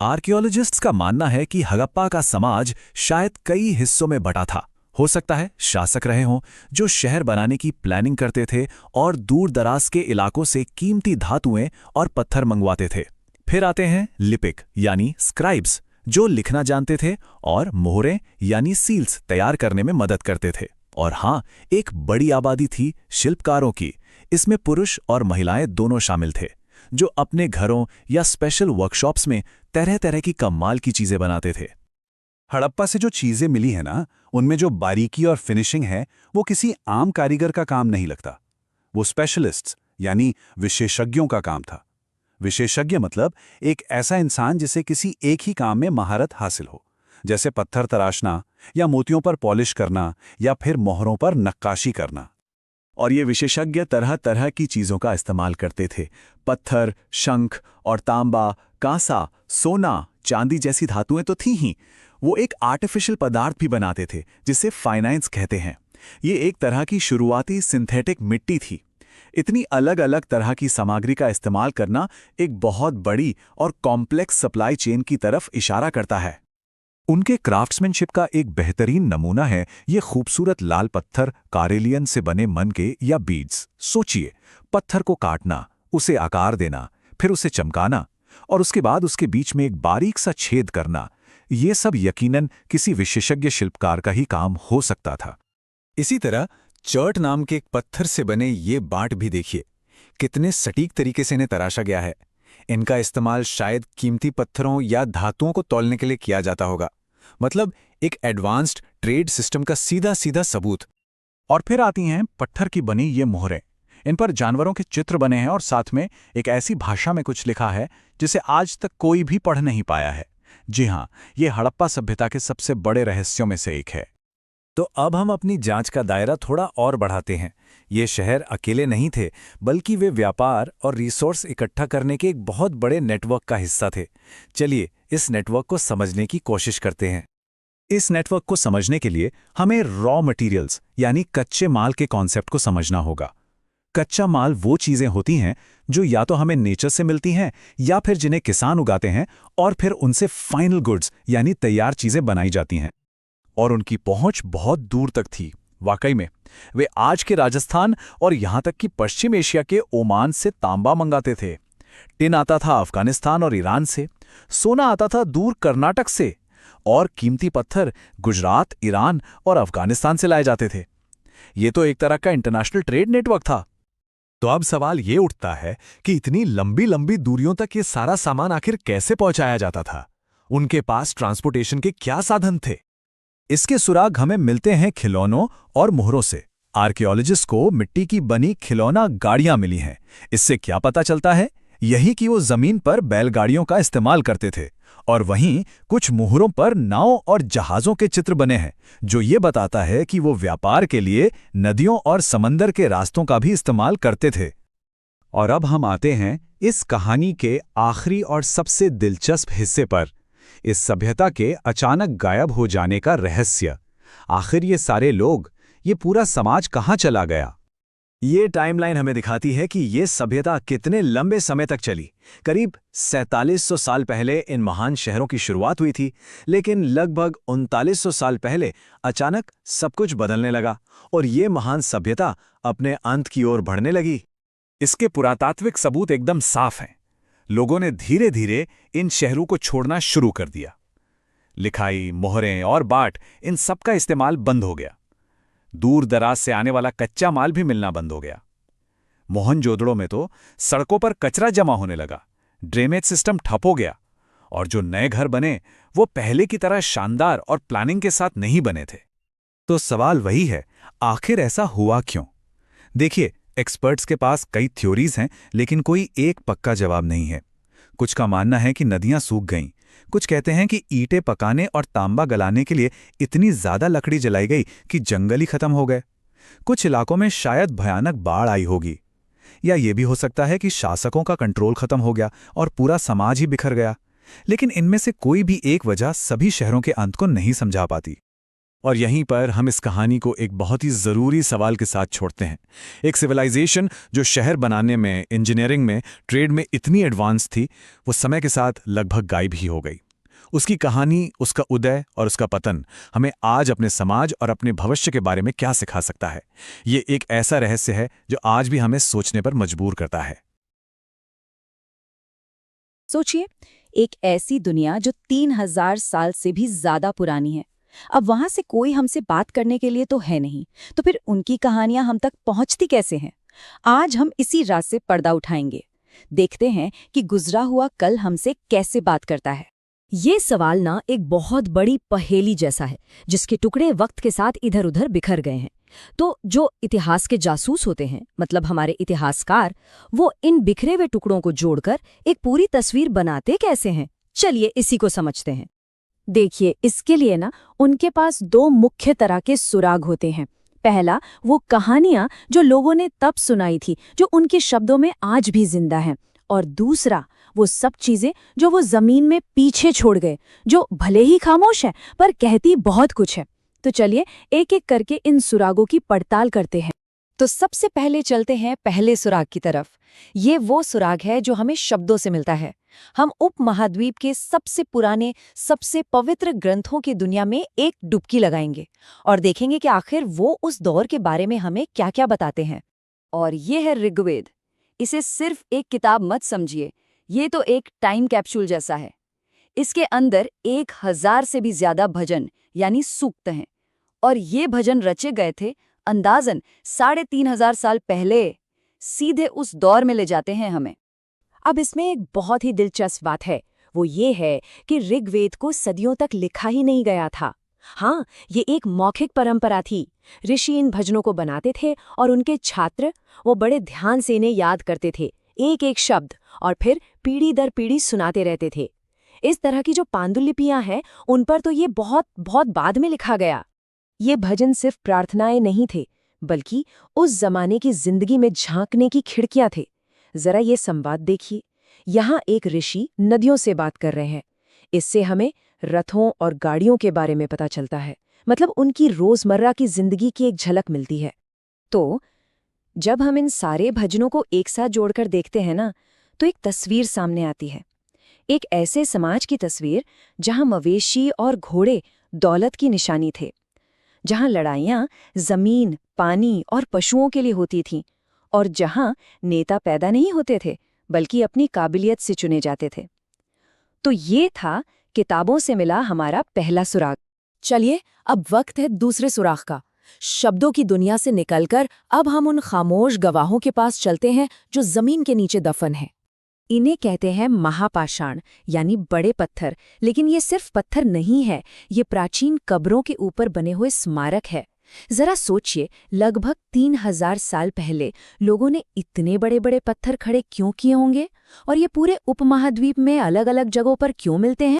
आर्कियोलॉजिस्ट्स का मानना है कि हड़प्पा का समाज शायद कई हिस्सों में बटा था। हो सकता है शासक रहे हों जो शहर बनाने की प्लानिंग करते थे और दूर दराज के इलाकों से कीमती धातुएं और पत्थर मंगवाते थे। फिर आते हैं लिपिक यानी स्क्राइब्स, जो लिखना जानते थे और मोहरें यानी सील्स तैयार करने में मदद करते थे। और हाँ, एक बड़ी आबादी थी शिल्पकारों की। इसमें पुरुष और महिलाएं दोनों शामिल थे, जो अपने घरों या स्पेशल वर्कशॉप्स में तरह तरह की कमाल की चीजें बनाते थे। हड़प्पा से जो चीजें मिली है ना, उनमें जो बारीकी और फिनिशिंग है वो किसी आम कारीगर का काम नहीं लगता। वो स्पेशलिस्ट्स यानी विशेषज्ञों का काम था। विशेषज्ञ मतलब एक ऐसा इंसान जिसे किसी एक ही काम में महारत हासिल हो, जैसे पत्थर तराशना या मोतियों पर पॉलिश करना या फिर मोहरों पर नक्काशी करना। और ये विशेषज्ञ तरह तरह की चीजों का इस्तेमाल करते थे। पत्थर, शंख और तांबा, कांसा, सोना, चांदी जैसी धातुएं तो थी ही, वो एक आर्टिफिशियल पदार्थ भी बनाते थे जिसे फाइनाइंस कहते हैं। ये एक तरह की शुरुआती सिंथेटिक मिट्टी थी। इतनी अलग अलग तरह की सामग्री का इस्तेमाल करना एक बहुत बड़ी और कॉम्प्लेक्स सप्लाई चेन की तरफ इशारा करता है। उनके क्राफ्ट्समैनशिप का एक बेहतरीन नमूना है ये खूबसूरत लाल पत्थर कारेलियन से बने मनके या बीड्स। सोचिए, पत्थर को काटना, उसे आकार देना, फिर उसे चमकाना और उसके बाद उसके बीच में एक बारीक सा छेद करना, ये सब यकीनन किसी विशेषज्ञ शिल्पकार का ही काम हो सकता था। इसी तरह चर्ट नाम के एक पत्थर से बने ये बाट भी देखिए, कितने सटीक तरीके से इन्हें तराशा गया है। इनका इस्तेमाल शायद कीमती पत्थरों या धातुओं को तौलने के लिए किया जाता होगा। मतलब एक एडवांस्ड ट्रेड सिस्टम का सीधा सीधा सबूत। और फिर आती हैं पत्थर की बनी ये मोहरें। इन पर जानवरों के चित्र बने हैं और साथ में एक ऐसी भाषा में कुछ लिखा है जिसे आज तक कोई भी पढ़ नहीं पाया है। जी हाँ, ये हड़प्पा सभ्यता के सबसे बड़े रहस्यों में से एक है। तो अब हम अपनी जांच का दायरा थोड़ा और बढ़ाते हैं। ये शहर अकेले नहीं थे, बल्कि वे व्यापार और रिसोर्स इकट्ठा करने के एक बहुत बड़े नेटवर्क का हिस्सा थे। चलिए इस नेटवर्क को समझने की कोशिश करते हैं। इस नेटवर्क को समझने के लिए हमें रॉ मटेरियल्स यानी कच्चे माल के कॉन्सेप्ट को समझना होगा। कच्चा माल वो चीजें होती हैं जो या तो हमें नेचर से मिलती हैं या फिर जिन्हें किसान उगाते हैं और फिर उनसे फाइनल गुड्स यानी तैयार चीजें बनाई जाती हैं। और उनकी पहुंच बहुत दूर तक थी। वाकई में वे आज के राजस्थान और यहां तक कि पश्चिम एशिया के ओमान से तांबा मंगाते थे। टिन आता था अफगानिस्तान और ईरान से, सोना आता था दूर कर्नाटक से और कीमती पत्थर गुजरात, ईरान और अफगानिस्तान से लाए जाते थे। ये तो एक तरह का इंटरनेशनल ट्रेड नेटवर्क था। तो अब सवाल ये उठता है कि इतनी लंबी लंबी दूरियों तक ये सारा सामान आखिर कैसे पहुंचाया जाता था? उनके पास ट्रांसपोर्टेशन के क्या साधन थे? इसके सुराग हमें मिलते हैं खिलौनों और मोहरों से। आर्कियोलॉजिस्ट को मिट्टी की बनी खिलौना गाड़ियां मिली हैं। इससे क्या पता चलता है? यही कि वो जमीन पर बैलगाड़ियों का इस्तेमाल करते थे। और वहीं कुछ मोहरों पर नाव और जहाज़ों के चित्र बने हैं, जो ये बताता है कि वो व्यापार के लिए नदियों और समंदर के रास्तों का भी इस्तेमाल करते थे। और अब हम आते हैं इस कहानी के आखिरी और सबसे दिलचस्प हिस्से पर, इस सभ्यता के अचानक गायब हो जाने का रहस्य। आखिर ये सारे लोग, ये पूरा समाज कहाँ चला गया? ये टाइमलाइन हमें दिखाती है कि ये सभ्यता कितने लंबे समय तक चली। करीब 4700 साल पहले इन महान शहरों की शुरुआत हुई थी, लेकिन लगभग 3900 साल पहले अचानक सब कुछ बदलने लगा और ये महान सभ्यता अपने अंत की ओर बढ़ने लगी। इसके पुरातात्विक सबूत एकदम साफ हैं। लोगों ने धीरे धीरे इन शहरों को छोड़ना शुरू कर दिया। लिखाई, मोहरें और बाट, इन सब का इस्तेमाल बंद हो गया। दूर दराज से आने वाला कच्चा माल भी मिलना बंद हो गया। मोहनजोदड़ो में तो सड़कों पर कचरा जमा होने लगा, ड्रेनेज सिस्टम ठप हो गया और जो नए घर बने वो पहले की तरह शानदार और प्लानिंग के साथ नहीं बने थे। तो सवाल वही है, आखिर ऐसा हुआ क्यों? देखिए, एक्सपर्ट्स के पास कई थ्योरीज हैं, लेकिन कोई एक पक्का जवाब नहीं है। कुछ का मानना है कि नदियां सूख गईं, कुछ कहते हैं कि ईंटें पकाने और तांबा गलाने के लिए इतनी ज्यादा लकड़ी जलाई गई कि जंगल ही खत्म हो गए। कुछ इलाकों में शायद भयानक बाढ़ आई होगी, या ये भी हो सकता है कि शासकों का कंट्रोल खत्म हो गया और पूरा समाज ही बिखर गया। लेकिन इनमें से कोई भी एक वजह सभी शहरों के अंत को नहीं समझा पाती। और यहीं पर हम इस कहानी को एक बहुत ही ज़रूरी सवाल के साथ छोड़ते हैं। एक सिविलाइजेशन जो शहर बनाने में, इंजीनियरिंग में, ट्रेड में इतनी एडवांस थी, वो समय के साथ लगभग गायब ही हो गई। उसकी कहानी, उसका उदय और उसका पतन हमें आज अपने समाज और अपने भविष्य के बारे में क्या सिखा सकता है, ये एक ऐसा रहस्य है जो आज भी हमें सोचने पर मजबूर करता है। सोचिए, एक ऐसी दुनिया जो 3000 साल से भी ज्यादा पुरानी है। अब वहां से कोई हमसे बात करने के लिए तो है नहीं, तो फिर उनकी कहानियां हम तक पहुंचती कैसे हैं? आज हम इसी रात से पर्दा उठाएंगे, देखते हैं कि गुजरा हुआ कल हमसे कैसे बात करता है। ये सवाल ना एक बहुत बड़ी पहेली जैसा है, जिसके टुकड़े वक्त के साथ इधर उधर बिखर गए हैं। तो जो इतिहास के जासूस होते हैं, मतलब हमारे इतिहासकार, वो इन बिखरे हुए टुकड़ों को जोड़कर एक पूरी तस्वीर बनाते कैसे हैं? चलिए इसी को समझते हैं। देखिए, इसके लिए ना उनके पास दो मुख्य तरह के सुराग होते हैं। पहला, वो कहानियां जो लोगों ने तब सुनाई थी, जो उनके शब्दों में आज भी जिंदा हैं। और दूसरा, वो सब चीजें जो वो जमीन में पीछे छोड़ गए, जो भले ही खामोश है पर कहती बहुत कुछ है। तो चलिए एक एक करके इन सुरागों की पड़ताल करते हैं। तो सबसे पहले चलते हैं पहले सुराग की तरफ। ये वो सुराग है जो हमें शब्दों से मिलता है। हम उपमहाद्वीप के सबसे पुराने, सबसे पवित्र ग्रंथों की दुनिया में एक डुबकी लगाएंगे और देखेंगे कि आखिर वो उस दौर के बारे में हमें क्या-क्या बताते हैं। और ये है ऋग्वेद। इसे सिर्फ एक किताब मत समझिए, ये तो एक टाइम कैप्सूल जैसा है। इसके अंदर 1000 से भी ज्यादा भजन यानी सूक्त हैं, और ये भजन रचे गए थे अंदाजन 3500 साल पहले। सीधे उस दौर में ले जाते हैं हमें। अब इसमें एक बहुत ही दिलचस्प बात है, वो ये है कि ऋग्वेद को सदियों तक लिखा ही नहीं गया था। हाँ, ये एक मौखिक परंपरा थी। ऋषि इन भजनों को बनाते थे और उनके छात्र वो बड़े ध्यान से इन्हें याद करते थे, एक एक शब्द, और फिर पीढ़ी दर पीढ़ी सुनाते रहते थे। इस तरह की जो पांडुलिपियां हैं, उन पर तो ये बहुत बहुत बाद में लिखा गया। ये भजन सिर्फ प्रार्थनाएं नहीं थे, बल्कि उस जमाने की जिंदगी में झांकने की खिड़कियां थे। जरा ये संवाद देखिए। यहाँ एक ऋषि नदियों से बात कर रहे हैं। इससे हमें रथों और गाड़ियों के बारे में पता चलता है, मतलब उनकी रोजमर्रा की जिंदगी की एक झलक मिलती है। तो जब हम इन सारे भजनों को एक साथ जोड़कर देखते हैं ना, तो एक तस्वीर सामने आती है। एक ऐसे समाज की तस्वीर जहां मवेशी और घोड़े दौलत की निशानी थे, जहां लड़ाइयां जमीन, पानी और पशुओं के लिए होती थीं, और जहां नेता पैदा नहीं होते थे बल्कि अपनी काबिलियत से चुने जाते थे। तो ये था किताबों से मिला हमारा पहला सुराग। चलिए अब वक्त है दूसरे सुराग का। शब्दों की दुनिया से निकलकर अब हम उन खामोश गवाहों के पास चलते हैं जो जमीन के नीचे दफन हैं। इन्हें कहते हैं महापाषाण, यानी बड़े पत्थर। लेकिन ये सिर्फ पत्थर नहीं है, ये प्राचीन कब्रों के ऊपर बने हुए स्मारक है। जरा सोचिए, लगभग 3000 साल पहले लोगों ने इतने बड़े बड़े पत्थर खड़े क्यों किए होंगे, और ये पूरे उपमहाद्वीप में अलग अलग जगहों पर क्यों मिलते हैं?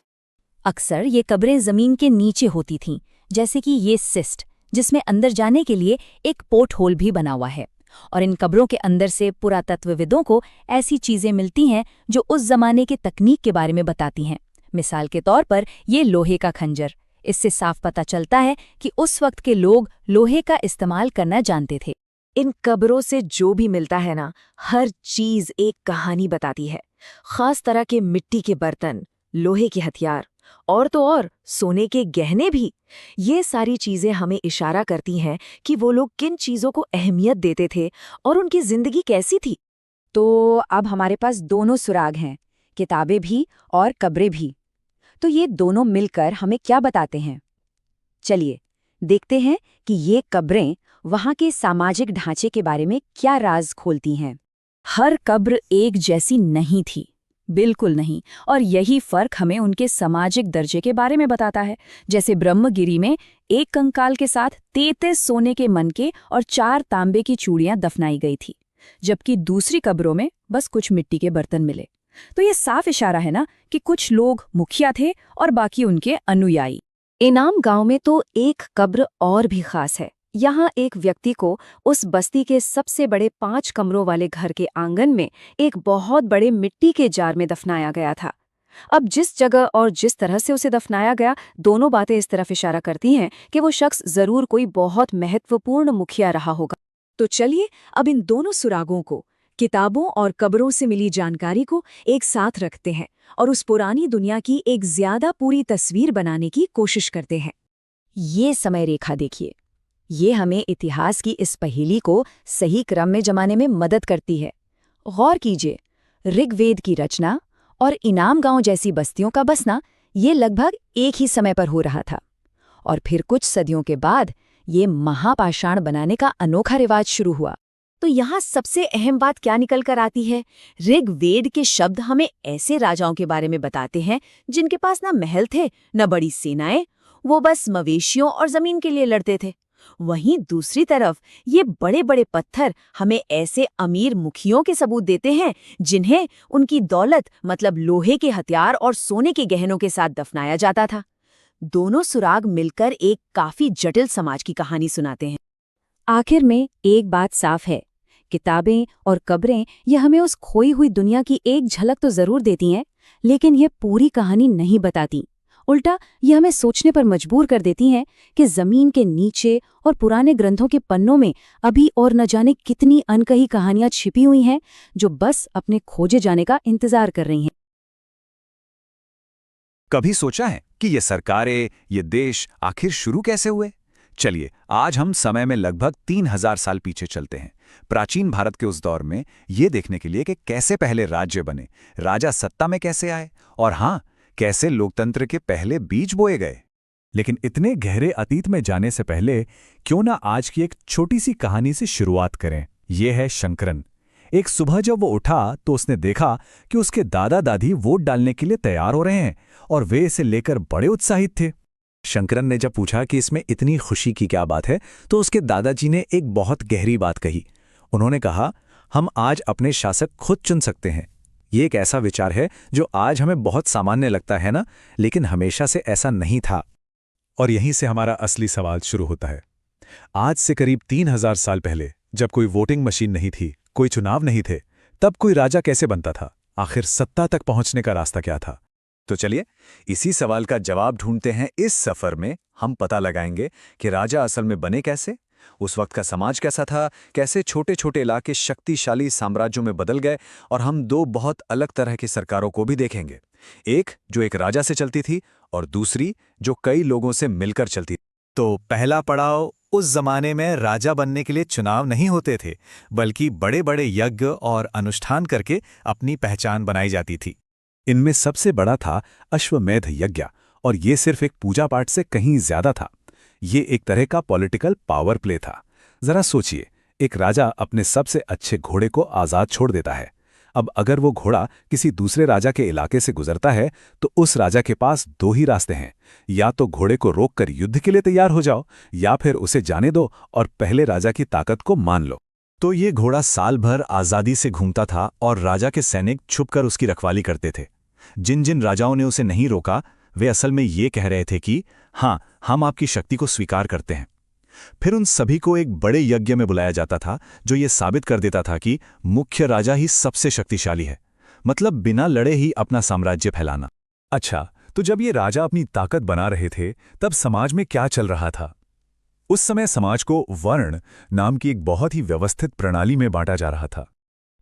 अक्सर ये कब्रें जमीन के नीचे होती थीं, जैसे कि ये सिस्ट, जिसमें अंदर जाने के लिए एक पोर्ट होल भी बना हुआ है। और इन कब्रों के अंदर से पुरातत्वविदों को ऐसी चीजें मिलती हैं जो उस जमाने के तकनीक के बारे में बताती हैं। मिसाल के तौर पर ये लोहे का खंजर। इससे साफ पता चलता है कि उस वक्त के लोग लोहे का इस्तेमाल करना जानते थे। इन कब्रों से जो भी मिलता है ना, हर चीज एक कहानी बताती है। खास तरह के मिट्टी के बर्तन, लोहे के हथियार, और तो और सोने के गहने भी। ये सारी चीजें हमें इशारा करती हैं कि वो लोग किन चीजों को अहमियत देते थे और उनकी जिंदगी कैसी थी। तो अब हमारे पास दोनों सुराग हैं, किताबें भी और कब्रें भी। तो ये दोनों मिलकर हमें क्या बताते हैं? चलिए देखते हैं कि ये कब्रें वहाँ के सामाजिक ढांचे के बारे में क्या राज खोलती हैं। हर कब्र एक जैसी नहीं थी, बिल्कुल नहीं, और यही फर्क हमें उनके सामाजिक दर्जे के बारे में बताता है। जैसे ब्रह्मगिरी में एक कंकाल के साथ 33 सोने के मनके और 4 तांबे की चूड़ियां दफनाई गई थी। जबकि दूसरी कब्रों में बस कुछ मिट्टी के बर्तन मिले। तो ये साफ इशारा है ना कि कुछ लोग मुखिया थे और बाकी उनके अनुयायी। इनाम गांव में तो एक कब्र और भी खास है। यहाँ एक व्यक्ति को उस बस्ती के सबसे बड़े 5 कमरों वाले घर के आंगन में एक बहुत बड़े मिट्टी के जार में दफनाया गया था। अब जिस जगह और जिस तरह से उसे दफनाया गया, दोनों बातें इस तरफ इशारा करती हैं कि वो शख्स जरूर कोई बहुत महत्वपूर्ण मुखिया रहा होगा। तो चलिए अब इन दोनों सुरागों को, किताबों और कब्रों से मिली जानकारी को एक साथ रखते हैं और उस पुरानी दुनिया की एक ज्यादा पूरी तस्वीर बनाने की कोशिश करते हैं। ये समय रेखा देखिए, ये हमें इतिहास की इस पहेली को सही क्रम में जमाने में मदद करती है। गौर कीजिए, ऋग्वेद की रचना और इनाम गांव जैसी बस्तियों का बसना ये लगभग एक ही समय पर हो रहा था, और फिर कुछ सदियों के बाद ये महापाषाण बनाने का अनोखा रिवाज शुरू हुआ। तो यहाँ सबसे अहम बात क्या निकल कर आती है? ऋग्वेद के शब्द हमें ऐसे राजाओं के बारे में बताते हैं जिनके पास ना महल थे, न बड़ी सेनाएं, वो बस मवेशियों और जमीन के लिए लड़ते थे। वहीं दूसरी तरफ ये बड़े बड़े पत्थर हमें ऐसे अमीर मुखियों के सबूत देते हैं जिन्हें उनकी दौलत मतलब लोहे के हथियार और सोने के गहनों के साथ दफनाया जाता था। दोनों सुराग मिलकर एक काफी जटिल समाज की कहानी सुनाते हैं। आखिर में एक बात साफ है, किताबें और कब्रें ये हमें उस खोई हुई दुनिया की एक झलक तो जरूर देती हैं, लेकिन ये पूरी कहानी नहीं बताती। उल्टा ये हमें सोचने पर मजबूर कर देती हैं कि जमीन के नीचे और पुराने ग्रंथों के पन्नों में अभी और न जाने कितनी अनकही कहानियां छिपी हुई हैं जो बस अपने खोजे जाने का इंतजार कर रही हैं। कभी सोचा है कि ये सरकारें, ये देश आखिर शुरू कैसे हुए? चलिए आज हम समय में लगभग 3000 साल पीछे चलते हैं, प्राचीन भारत के उस दौर में, ये देखने के लिए कि कैसे पहले राज्य बने, राजा सत्ता में कैसे आए और हाँ, कैसे लोकतंत्र के पहले बीज बोए गए। लेकिन इतने गहरे अतीत में जाने से पहले क्यों ना आज की एक छोटी सी कहानी से शुरुआत करें। ये है शंकरन। एक सुबह जब वो उठा तो उसने देखा कि उसके दादा दादी वोट डालने के लिए तैयार हो रहे हैं और वे इसे लेकर बड़े उत्साहित थे। शंकरन ने जब पूछा कि इसमें इतनी खुशी की क्या बात है, तो उसके दादाजी ने एक बहुत गहरी बात कही। उन्होंने कहा, हम आज अपने शासक खुद चुन सकते हैं। ये एक ऐसा विचार है जो आज हमें बहुत सामान्य लगता है ना, लेकिन हमेशा से ऐसा नहीं था। और यहीं से हमारा असली सवाल शुरू होता है। आज से करीब 3000 साल पहले, जब कोई वोटिंग मशीन नहीं थी, कोई चुनाव नहीं थे, तब कोई राजा कैसे बनता था? आखिर सत्ता तक पहुंचने का रास्ता क्या था? तो चलिए इसी सवाल का जवाब ढूंढते हैं। इस सफर में हम पता लगाएंगे कि राजा असल में बने कैसे, उस वक्त का समाज कैसा था, कैसे छोटे छोटे इलाके शक्तिशाली साम्राज्यों में बदल गए, और हम दो बहुत अलग तरह की सरकारों को भी देखेंगे। एक जो एक राजा से चलती थी और दूसरी जो कई लोगों से मिलकर चलती थी। तो पहला पड़ाव, उस जमाने में राजा बनने के लिए चुनाव नहीं होते थे, बल्कि बड़े बड़े यज्ञ और अनुष्ठान करके अपनी पहचान बनाई जाती थी। इनमें सबसे बड़ा था अश्वमेध यज्ञ, और ये सिर्फ एक पूजा पाठ से कहीं ज्यादा था। ये एक तरह का पॉलिटिकल पावर प्ले था। जरा सोचिए, एक राजा अपने सबसे अच्छे घोड़े को आजाद छोड़ देता है। अब अगर वो घोड़ा किसी दूसरे राजा के इलाके से गुजरता है तो उस राजा के पास दो ही रास्ते हैं, या तो घोड़े को रोककर युद्ध के लिए तैयार हो जाओ, या फिर उसे जाने दो और पहले राजा की ताकत को मान लो। तो ये घोड़ा साल भर आज़ादी से घूमता था और राजा के सैनिक छुपकर उसकी रखवाली करते थे। जिन जिन राजाओं ने उसे नहीं रोका, वे असल में ये कह रहे थे कि हाँ, हम आपकी शक्ति को स्वीकार करते हैं। फिर उन सभी को एक बड़े यज्ञ में बुलाया जाता था जो ये साबित कर देता था कि मुख्य राजा ही सबसे शक्तिशाली है, मतलब बिना लड़े ही अपना साम्राज्य फैलाना। अच्छा, तो जब ये राजा अपनी ताकत बना रहे थे, तब समाज में क्या चल रहा था? उस समय समाज को वर्ण नाम की एक बहुत ही व्यवस्थित प्रणाली में बांटा जा रहा था।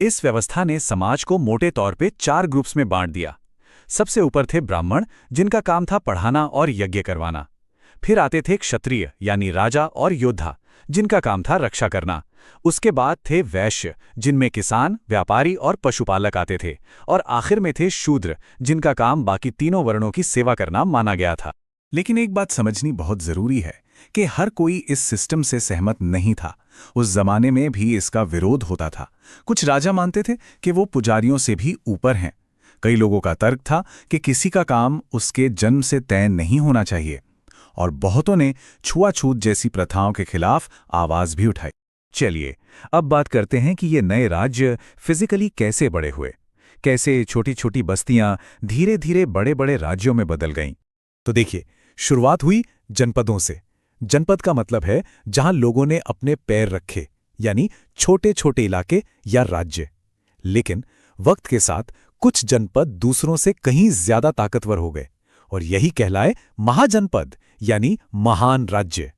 इस व्यवस्था ने समाज को मोटे तौर पे 4 ग्रुप्स में बांट दिया। सबसे ऊपर थे ब्राह्मण, जिनका काम था पढ़ाना और यज्ञ करवाना। फिर आते थे क्षत्रिय यानी राजा और योद्धा, जिनका काम था रक्षा करना। उसके बाद थे वैश्य, जिनमें किसान, व्यापारी और पशुपालक आते थे। और आखिर में थे शूद्र, जिनका काम बाकी तीनों वर्णों की सेवा करना माना गया था। लेकिन एक बात समझनी बहुत जरूरी है कि हर कोई इस सिस्टम से सहमत नहीं था। उस जमाने में भी इसका विरोध होता था। कुछ राजा मानते थे कि वो पुजारियों से भी ऊपर हैं। कई लोगों का तर्क था कि किसी का काम उसके जन्म से तय नहीं होना चाहिए, और बहुतों ने छुआछूत जैसी प्रथाओं के खिलाफ आवाज भी उठाई। चलिए अब बात करते हैं कि ये नए राज्य फिजिकली कैसे बड़े हुए, कैसे छोटी छोटी बस्तियां धीरे धीरे बड़े बड़े राज्यों में बदल गईं। तो देखिए, शुरुआत हुई जनपदों से। जनपद का मतलब है जहां लोगों ने अपने पैर रखे, यानी छोटे छोटे इलाके या राज्य। लेकिन वक्त के साथ कुछ जनपद दूसरों से कहीं ज्यादा ताकतवर हो गए और यही कहलाए महाजनपद, यानी महान राज्य।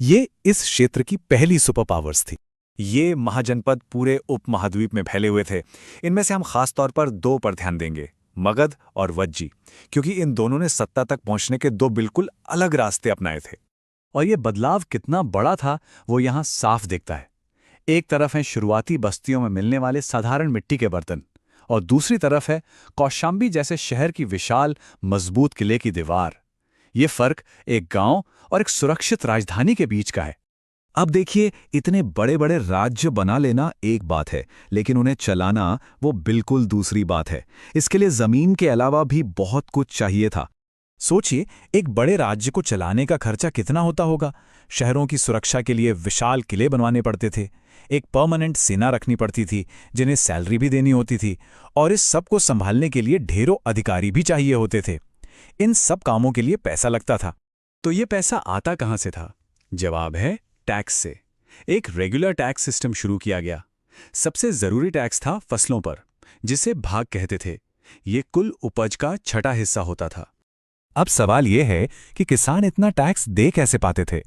ये इस क्षेत्र की पहली सुपर पावर्स थी। ये महाजनपद पूरे उपमहाद्वीप में फैले हुए थे। इनमें से हम खास तौर पर दो पर ध्यान देंगे, मगध और वज्जी, क्योंकि इन दोनों ने सत्ता तक पहुंचने के दो बिल्कुल अलग रास्ते अपनाए थे। और ये बदलाव कितना बड़ा था वो यहाँ साफ दिखता है। एक तरफ है शुरुआती बस्तियों में मिलने वाले साधारण मिट्टी के बर्तन, और दूसरी तरफ है कौशाम्बी जैसे शहर की विशाल मजबूत किले की दीवार। ये फर्क एक गांव और एक सुरक्षित राजधानी के बीच का है। अब देखिए, इतने बड़े बड़े राज्य बना लेना एक बात है, लेकिन उन्हें चलाना वो बिल्कुल दूसरी बात है। इसके लिए जमीन के अलावा भी बहुत कुछ चाहिए था। सोचिए, एक बड़े राज्य को चलाने का खर्चा कितना होता होगा। शहरों की सुरक्षा के लिए विशाल किले बनवाने पड़ते थे, एक परमानेंट सेना रखनी पड़ती थी जिन्हें सैलरी भी देनी होती थी, और इस सब को संभालने के लिए ढेरों अधिकारी भी चाहिए होते थे। इन सब कामों के लिए पैसा लगता था। तो ये पैसा आता कहाँ से था? जवाब है टैक्स से। एक रेगुलर टैक्स सिस्टम शुरू किया गया। सबसे जरूरी टैक्स था फसलों पर, जिसे भाग कहते थे। ये कुल उपज का छठा हिस्सा होता था। अब सवाल ये है कि किसान इतना टैक्स दे कैसे पाते थे।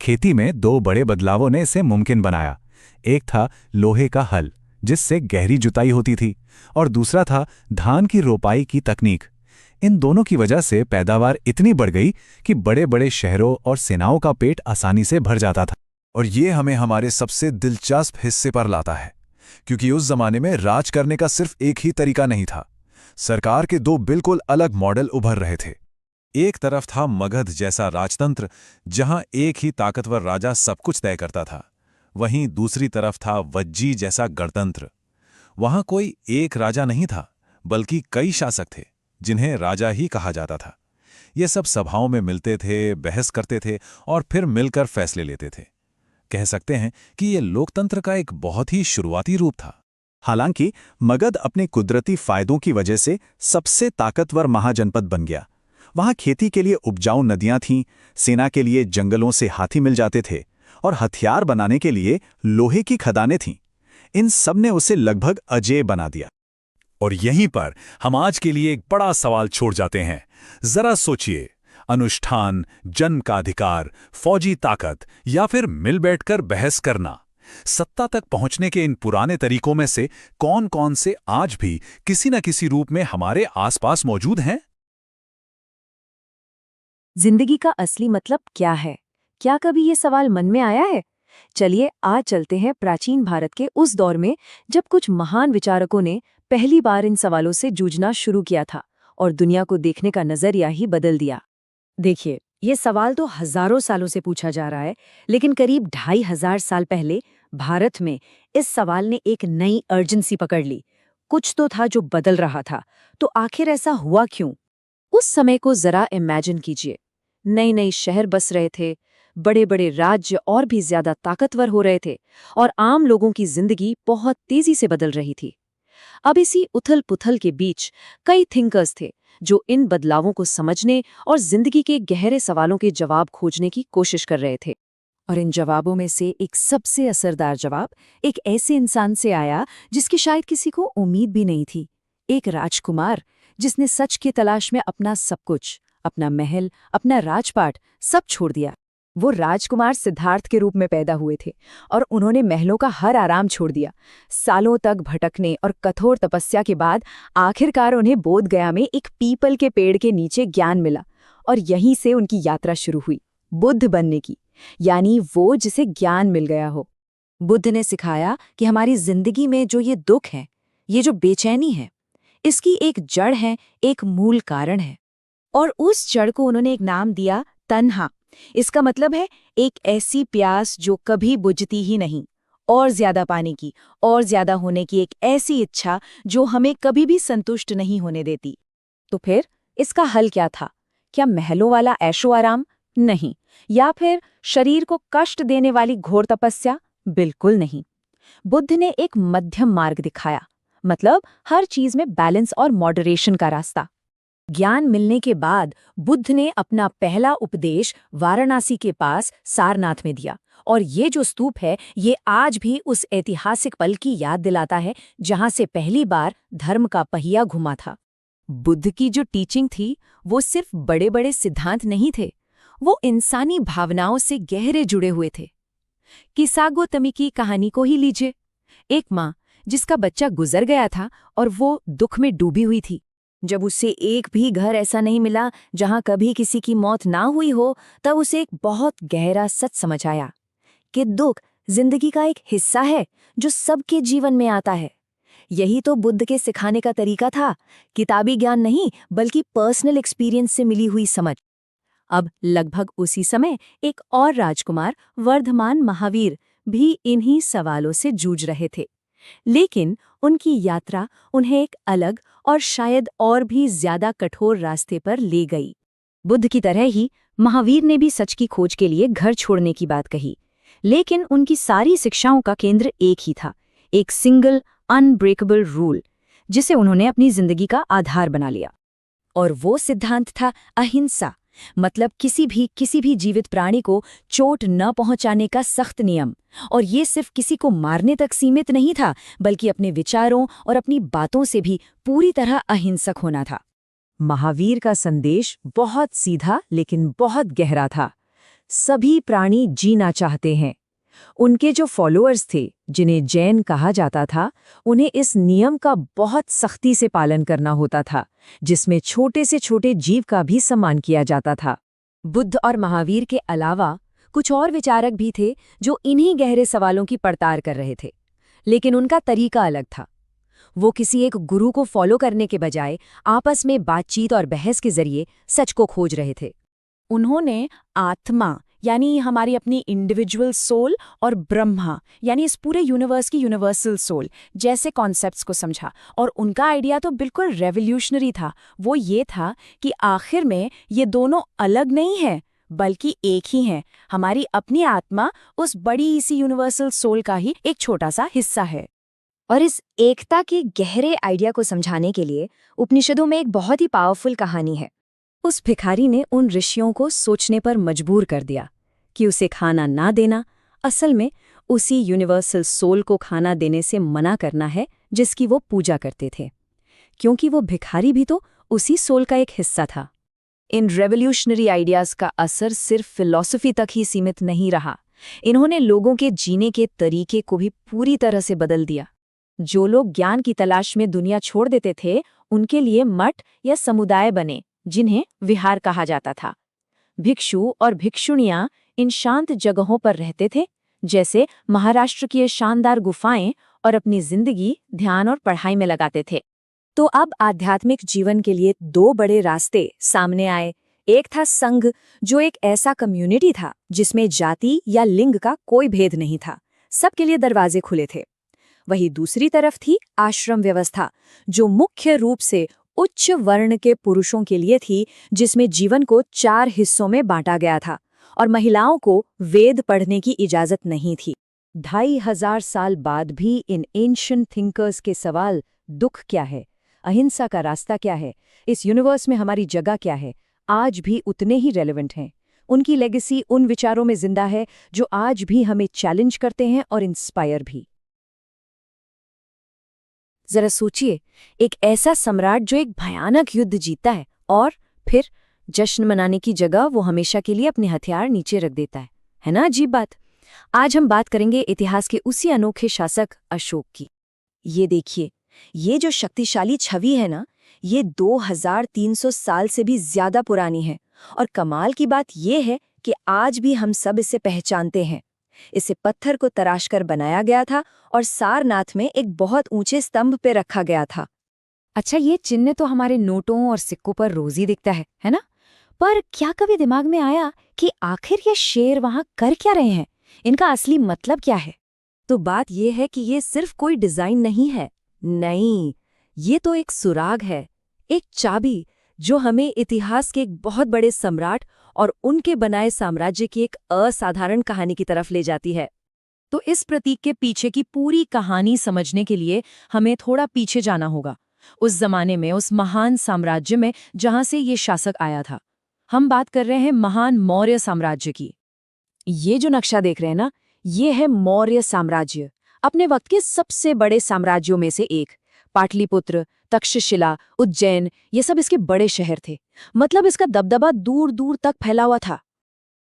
खेती में दो बड़े बदलावों ने इसे मुमकिन बनाया। एक था लोहे का हल, जिससे गहरी जुताई होती थी, और दूसरा था धान की रोपाई की तकनीक। इन दोनों की वजह से पैदावार इतनी बढ़ गई कि बड़े बड़े शहरों और सेनाओं का पेट आसानी से भर जाता था। और ये हमें हमारे सबसे दिलचस्प हिस्से पर लाता है, क्योंकि उस जमाने में राज करने का सिर्फ एक ही तरीका नहीं था। सरकार के दो बिल्कुल अलग मॉडल उभर रहे थे। एक तरफ था मगध जैसा राजतंत्र, जहां एक ही ताकतवर राजा सब कुछ तय करता था। वहीं दूसरी तरफ था वज्जी जैसा गणतंत्र। वहां कोई एक राजा नहीं था, बल्कि कई शासक थे जिन्हें राजा ही कहा जाता था। ये सब सभाओं में मिलते थे, बहस करते थे और फिर मिलकर फैसले लेते थे। कह सकते हैं कि ये लोकतंत्र का एक बहुत ही शुरुआती रूप था। हालांकि मगध अपने कुदरती फायदों की वजह से सबसे ताकतवर महाजनपद बन गया। वहां खेती के लिए उपजाऊ नदियां थीं, सेना के लिए जंगलों से हाथी मिल जाते थे, और हथियार बनाने के लिए लोहे की खदानें थीं। इन सब ने उसे लगभग अजेय बना दिया। और यहीं पर हम आज के लिए एक बड़ा सवाल छोड़ जाते हैं। जरा सोचिए, अनुष्ठान, जन्म का अधिकार, फौजी ताकत या फिर मिल बैठकर बहस करना, सत्ता तक पहुंचने के इन पुराने तरीकों में से कौन कौन से आज भी किसी न किसी रूप में हमारे आसपास मौजूद हैं? जिंदगी का असली मतलब क्या है? क्या कभी ये सवाल मन में आया है? चलिए आज चलते हैं प्राचीन भारत के उस दौर में जब कुछ महान विचारकों ने पहली बार इन सवालों से जूझना शुरू किया था और दुनिया को देखने का नजरिया ही बदल दिया। देखिए, ये सवाल तो हजारों सालों से पूछा जा रहा है, लेकिन करीब 2500 साल पहले भारत में इस सवाल ने एक नई अर्जेंसी पकड़ ली। कुछ तो था जो बदल रहा था। तो आखिर ऐसा हुआ क्यों? उस समय को जरा इमेजिन कीजिए। नई नई शहर बस रहे थे, बड़े बड़े राज्य और भी ज्यादा ताकतवर हो रहे थे, और आम लोगों की जिंदगी बहुत तेजी से बदल रही थी। अब इसी उथल पुथल के बीच कई थिंकर्स थे जो इन बदलावों को समझने और जिंदगी के गहरे सवालों के जवाब खोजने की कोशिश कर रहे थे। और इन जवाबों में से एक सबसे असरदार जवाब एक ऐसे इंसान से आया जिसकी शायद किसी को उम्मीद भी नहीं थी। एक राजकुमार जिसने सच की तलाश में अपना सब कुछ, अपना महल, अपना राजपाट सब छोड़ दिया। वो राजकुमार सिद्धार्थ के रूप में पैदा हुए थे और उन्होंने महलों का हर आराम छोड़ दिया। सालों तक भटकने और कठोर तपस्या के बाद आखिरकार उन्हें बोधगया में एक पीपल के पेड़ के नीचे ज्ञान मिला, और यहीं से उनकी यात्रा शुरू हुई बुद्ध बनने की, यानी वो जिसे ज्ञान मिल गया हो। बुद्ध ने सिखाया कि हमारी जिंदगी में जो ये दुख है, ये जो बेचैनी है, इसकी एक जड़ है, एक मूल कारण है। और उस जड़ को उन्होंने एक नाम दिया, तन्हा। इसका मतलब है एक ऐसी प्यास जो कभी बुझती ही नहीं, और ज्यादा पाने की, और ज्यादा होने की एक ऐसी इच्छा जो हमें कभी भी संतुष्ट नहीं होने देती। तो फिर इसका हल क्या था? क्या महलों वाला ऐशो आराम? नहीं। या फिर शरीर को कष्ट देने वाली घोर तपस्या? बिल्कुल नहीं। बुद्ध ने एक मध्यम मार्ग दिखाया, मतलब हर चीज में बैलेंस और मॉडरेशन का रास्ता। ज्ञान मिलने के बाद बुद्ध ने अपना पहला उपदेश वाराणसी के पास सारनाथ में दिया, और ये जो स्तूप है ये आज भी उस ऐतिहासिक पल की याद दिलाता है जहां से पहली बार धर्म का पहिया घुमा था। बुद्ध की जो टीचिंग थी वो सिर्फ बड़े बड़े सिद्धांत नहीं थे, वो इंसानी भावनाओं से गहरे जुड़े हुए थे। किसागो तमी की कहानी को ही लीजिए। एक माँ जिसका बच्चा गुजर गया था और वो दुख में डूबी हुई थी। जब उसे एक भी घर ऐसा नहीं मिला जहां कभी किसी की मौत ना हुई हो, तब उसे एक बहुत गहरा सच समझ आया कि दुख जिंदगी का एक हिस्सा है जो सबके जीवन में आता है। यही तो बुद्ध के सिखाने का तरीका था, किताबी ज्ञान नहीं बल्कि पर्सनल एक्सपीरियंस से मिली हुई समझ। अब लगभग उसी समय एक और राजकुमार वर्धमान महावीर भी इन्हीं सवालों से जूझ रहे थे, लेकिन उनकी यात्रा उन्हें एक अलग और शायद और भी ज्यादा कठोर रास्ते पर ले गई। बुद्ध की तरह ही महावीर ने भी सच की खोज के लिए घर छोड़ने की बात कही, लेकिन उनकी सारी शिक्षाओं का केंद्र एक ही था, एक सिंगल अनब्रेकेबल रूल, जिसे उन्होंने अपनी जिंदगी का आधार बना लिया। और वो सिद्धांत था अहिंसा, मतलब किसी भी जीवित प्राणी को चोट न पहुंचाने का सख्त नियम। और ये सिर्फ किसी को मारने तक सीमित नहीं था, बल्कि अपने विचारों और अपनी बातों से भी पूरी तरह अहिंसक होना था। महावीर का संदेश बहुत सीधा लेकिन बहुत गहरा था। सभी प्राणी जीना चाहते हैं। उनके जो फॉलोअर्स थे, जिन्हें जैन कहा जाता था, उन्हें इस नियम का बहुत सख्ती से पालन करना होता था, जिसमें छोटे से छोटे जीव का भी सम्मान किया जाता था। बुद्ध और महावीर के अलावा कुछ और विचारक भी थे जो इन्हीं गहरे सवालों की पड़ताल कर रहे थे, लेकिन उनका तरीका अलग था। वो किसी एक गुरु को फॉलो करने के बजाय आपस में बातचीत और बहस के जरिए सच को खोज रहे थे। उन्होंने आत्मा यानी हमारी अपनी इंडिविजुअल सोल और ब्रह्मा यानी इस पूरे यूनिवर्स की यूनिवर्सल सोल जैसे कॉन्सेप्ट्स को समझा, और उनका आइडिया तो बिल्कुल रेवोल्यूशनरी था। वो ये था कि आखिर में ये दोनों अलग नहीं हैं बल्कि एक ही हैं। हमारी अपनी आत्मा उस बड़ी इसी यूनिवर्सल सोल का ही एक छोटा सा हिस्सा है। और इस एकता के गहरे आइडिया को समझाने के लिए उपनिषदों में एक बहुत ही पावरफुल कहानी है। उस भिखारी ने उन ऋषियों को सोचने पर मजबूर कर दिया कि उसे खाना ना देना असल में उसी यूनिवर्सल सोल को खाना देने से मना करना है जिसकी वो पूजा करते थे, क्योंकि वो भिखारी भी तो उसी सोल का एक हिस्सा था। इन रेवोल्यूशनरी आइडियाज़ का असर सिर्फ फिलॉसफी तक ही सीमित नहीं रहा, इन्होंने लोगों के जीने के तरीके को भी पूरी तरह से बदल दिया। जो लोग ज्ञान की तलाश में दुनिया छोड़ देते थे, उनके लिए मठ या समुदाय बने जिन्हें विहार कहा जाता था। भिक्षु और भिक्षुणियां इन शांत जगहों पर रहते थे, जैसे महाराष्ट्र की ये शानदार गुफाएं, और अपनी जिंदगी ध्यान और पढ़ाई में लगाते थे। तो अब आध्यात्मिक जीवन के लिए दो बड़े रास्ते सामने आए। एक था संघ, जो एक ऐसा कम्युनिटी था जिसमें जाति या लिंग का कोई भेद नहीं था, सबके लिए दरवाजे खुले थे। वहीं दूसरी तरफ थी आश्रम व्यवस्था, जो मुख्य रूप से उच्च वर्ण के पुरुषों के लिए थी, जिसमें जीवन को 4 हिस्सों में बांटा गया था और महिलाओं को वेद पढ़ने की इजाजत नहीं थी। 2500 साल बाद भी इन एंशिएंट थिंकर्स के सवाल, दुख क्या है, अहिंसा का रास्ता क्या है, इस यूनिवर्स में हमारी जगह क्या है, आज भी उतने ही रेलेवेंट हैं। उनकी लेगेसी उन विचारों में जिंदा है जो आज भी हमें चैलेंज करते हैं और इंस्पायर भी। जरा सोचिए, एक ऐसा सम्राट जो एक भयानक युद्ध जीतता है और फिर जश्न मनाने की जगह वो हमेशा के लिए अपने हथियार नीचे रख देता है ना अजीब बात। आज हम बात करेंगे इतिहास के उसी अनोखे शासक अशोक की। ये देखिए, ये जो शक्तिशाली छवि है ना, ये 2300 साल से भी ज्यादा पुरानी है, और कमाल की बात ये है कि आज भी हम सब इसे पहचानते हैं। इसे पत्थर को तराशकर बनाया गया था और सारनाथ में एक बहुत ऊंचे स्तंभ पे रखा गया था। अच्छा, ये चिन्ह तो हमारे नोटों और सिक्कों पर रोज ही दिखता है ना? पर क्या कभी दिमाग में आया कि आखिर ये शेर वहां कर क्या रहे हैं? इनका असली मतलब क्या है? तो बात ये है कि ये सिर्फ कोई डिजाइन नहीं है, नहीं, ये तो एक सुराग है, एक चाबी जो हमें इतिहास के एक बहुत बड़े सम्राट और उनके बनाए साम्राज्य की एक असाधारण कहानी की तरफ ले जाती है। तो इस प्रतीक के पीछे की पूरी कहानी समझने के लिए हमें थोड़ा पीछे जाना होगा, उस जमाने में, उस महान साम्राज्य में जहां से ये शासक आया था। हम बात कर रहे हैं महान मौर्य साम्राज्य की। ये जो नक्शा देख रहे हैं ना, ये है मौर्य साम्राज्य, अपने वक्त के सबसे बड़े साम्राज्यों में से एक। पाटलिपुत्र, तक्षशिला, उज्जैन, ये सब इसके बड़े शहर थे। मतलब इसका दबदबा दूर दूर तक फैला हुआ था।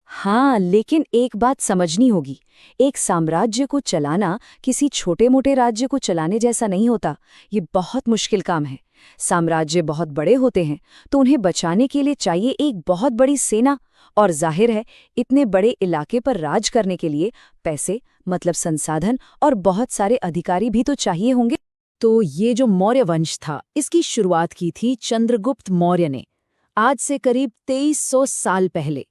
हाँ, लेकिन एक बात समझनी होगी, एक साम्राज्य को चलाना किसी छोटे मोटे राज्य को चलाने जैसा नहीं होता। ये बहुत मुश्किल काम है। साम्राज्य बहुत बड़े होते हैं तो उन्हें बचाने के लिए चाहिए एक बहुत बड़ी सेना, और जाहिर है इतने बड़े इलाके पर राज करने के लिए पैसे, मतलब संसाधन, और बहुत सारे अधिकारी भी तो चाहिए होंगे। तो ये जो मौर्य वंश था, इसकी शुरुआत की थी चंद्रगुप्त मौर्य ने, आज से करीब 2300 साल पहले।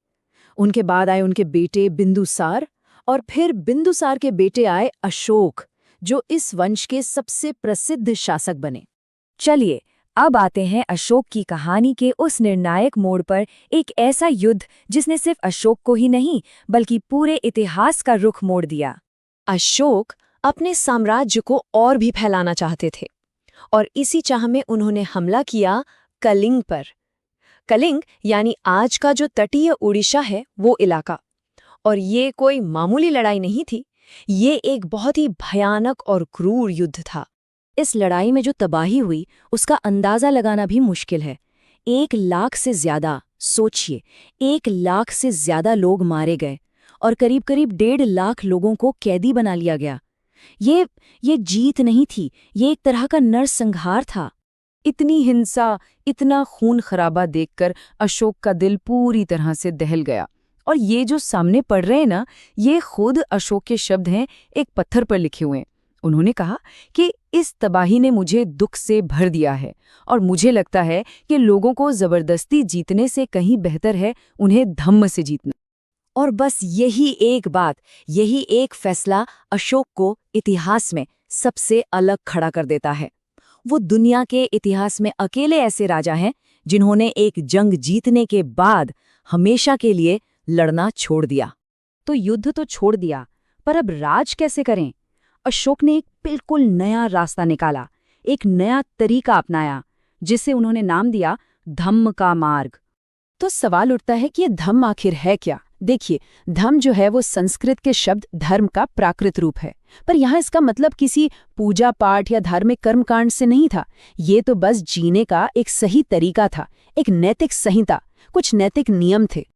उनके बाद आए उनके बेटे बिंदुसार, और फिर बिंदुसार के बेटे आए अशोक, जो इस वंश के सबसे प्रसिद्ध शासक बने। चलिए अब आते हैं अशोक की कहानी के उस निर्णायक मोड़ पर, एक ऐसा युद्ध जिसने सिर्फ अशोक को ही नहीं बल्कि पूरे इतिहास का रुख मोड़ दिया। अशोक अपने साम्राज्य को और भी फैलाना चाहते थे, और इसी चाह में उन्होंने हमला किया कलिंग पर। कलिंग यानी आज का जो तटीय उड़ीसा है, वो इलाका। और ये कोई मामूली लड़ाई नहीं थी, ये एक बहुत ही भयानक और क्रूर युद्ध था। इस लड़ाई में जो तबाही हुई उसका अंदाजा लगाना भी मुश्किल है। 1 लाख से ज्यादा, सोचिए, 1 लाख से ज्यादा लोग मारे गए और करीब करीब 1.5 लाख लोगों को कैदी बना लिया गया। ये जीत नहीं थी, ये एक तरह का नरसंहार था। इतनी हिंसा, इतना खून खराबा देखकर अशोक का दिल पूरी तरह से दहल गया। और ये जो सामने पढ़ रहे हैं ना, ये खुद अशोक के शब्द हैं, एक पत्थर पर लिखे हुए हैं। उन्होंने कहा कि इस तबाही ने मुझे दुख से भर दिया है, और मुझे लगता है कि लोगों को जबरदस्ती जीतने से कहीं बेहतर है उन्हें धम्म से जीतना। और बस यही एक बात, यही एक फैसला अशोक को इतिहास में सबसे अलग खड़ा कर देता है। वो दुनिया के इतिहास में अकेले ऐसे राजा हैं जिन्होंने एक जंग जीतने के बाद हमेशा के लिए लड़ना छोड़ दिया। तो युद्ध तो छोड़ दिया, पर अब राज कैसे करें? अशोक ने एक बिल्कुल नया रास्ता निकाला, एक नया तरीका अपनाया, जिसे उन्होंने नाम दिया धम्म का मार्ग। तो सवाल उठता है कि ये धम्म आखिर है क्या? देखिए, धम्म जो है वो संस्कृत के शब्द धर्म का प्राकृत रूप है, पर यहाँ इसका मतलब किसी पूजा पाठ या धार्मिक कर्मकांड से नहीं था। ये तो बस जीने का एक सही तरीका था, एक नैतिक संहिता, कुछ नैतिक नियम थे।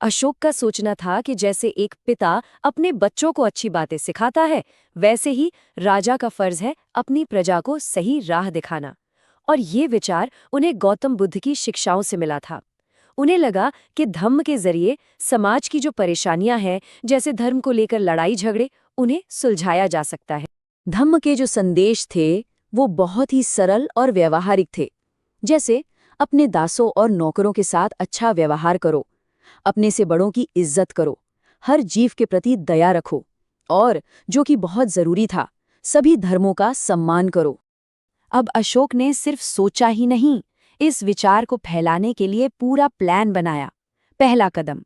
अशोक का सोचना था कि जैसे एक पिता अपने बच्चों को अच्छी बातें सिखाता है, वैसे ही राजा का फर्ज है अपनी प्रजा को सही राह दिखाना। और ये विचार उन्हें गौतम बुद्ध की शिक्षाओं से मिला था। उन्हें लगा कि धम्म के जरिए समाज की जो परेशानियां हैं, जैसे धर्म को लेकर लड़ाई झगड़े, उन्हें सुलझाया जा सकता है। धम्म के जो संदेश थे वो बहुत ही सरल और व्यवहारिक थे, जैसे अपने दासों और नौकरों के साथ अच्छा व्यवहार करो, अपने से बड़ों की इज्जत करो, हर जीव के प्रति दया रखो, और जो कि बहुत जरूरी था, सभी धर्मों का सम्मान करो। अब अशोक ने सिर्फ सोचा ही नहीं, इस विचार को फैलाने के लिए पूरा प्लान बनाया। पहला कदम,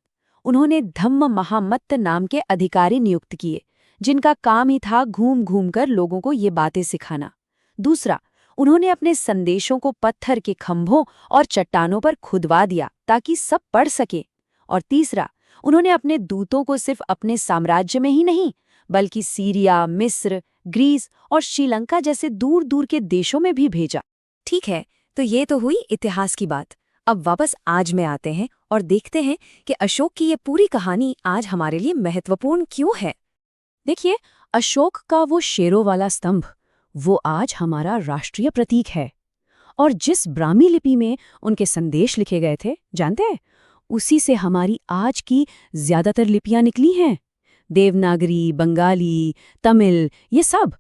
उन्होंने धम्म महामत्त नाम के अधिकारी नियुक्त किए, जिनका काम ही था घूम घूम कर लोगों को ये बातें सिखाना। दूसरा, उन्होंने अपने संदेशों को पत्थर के खंभों और चट्टानों पर खुदवा दिया ताकि सब पढ़ सके। और तीसरा, उन्होंने अपने दूतों को सिर्फ अपने साम्राज्य में ही नहीं, बल्कि सीरिया, मिस्र, ग्रीस और श्रीलंका जैसे दूर दूर के देशों में भी भेजा। ठीक है, तो ये तो हुई इतिहास की बात। अब वापस आज में आते हैं और देखते हैं कि अशोक की ये पूरी कहानी आज हमारे लिए महत्वपूर्ण क्यों है। देखिए, अशोक का वो शेरों वाला स्तंभ, वो आज हमारा राष्ट्रीय प्रतीक है। और जिस ब्राह्मी लिपि में उनके संदेश लिखे गए थे, जानते हैं, उसी से हमारी आज की ज्यादातर लिपियां निकली हैं। देवनागरी, बंगाली, तमिल, ये सब।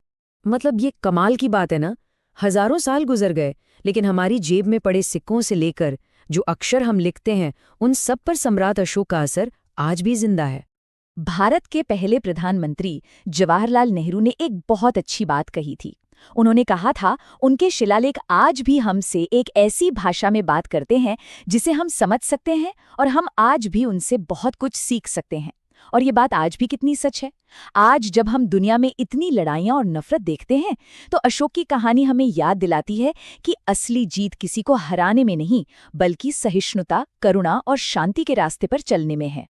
मतलब ये कमाल की बात है ना, हजारों साल गुजर गए, लेकिन हमारी जेब में पड़े सिक्कों से लेकर जो अक्षर हम लिखते हैं, उन सब पर सम्राट अशोक का असर आज भी जिंदा है। भारत के पहले प्रधानमंत्री जवाहरलाल नेहरू ने एक बहुत अच्छी बात कही थी। उन्होंने कहा था, उनके शिलालेख आज भी हमसे एक ऐसी भाषा में बात करते हैं जिसे हम समझ सकते हैं, और हम आज भी उनसे बहुत कुछ सीख सकते हैं। और ये बात आज भी कितनी सच है। आज जब हम दुनिया में इतनी लड़ाइयां और नफरत देखते हैं तो अशोक की कहानी हमें याद दिलाती है कि असली जीत किसी को हराने में नहीं, बल्कि सहिष्णुता, करुणा और शांति के रास्ते पर चलने में है।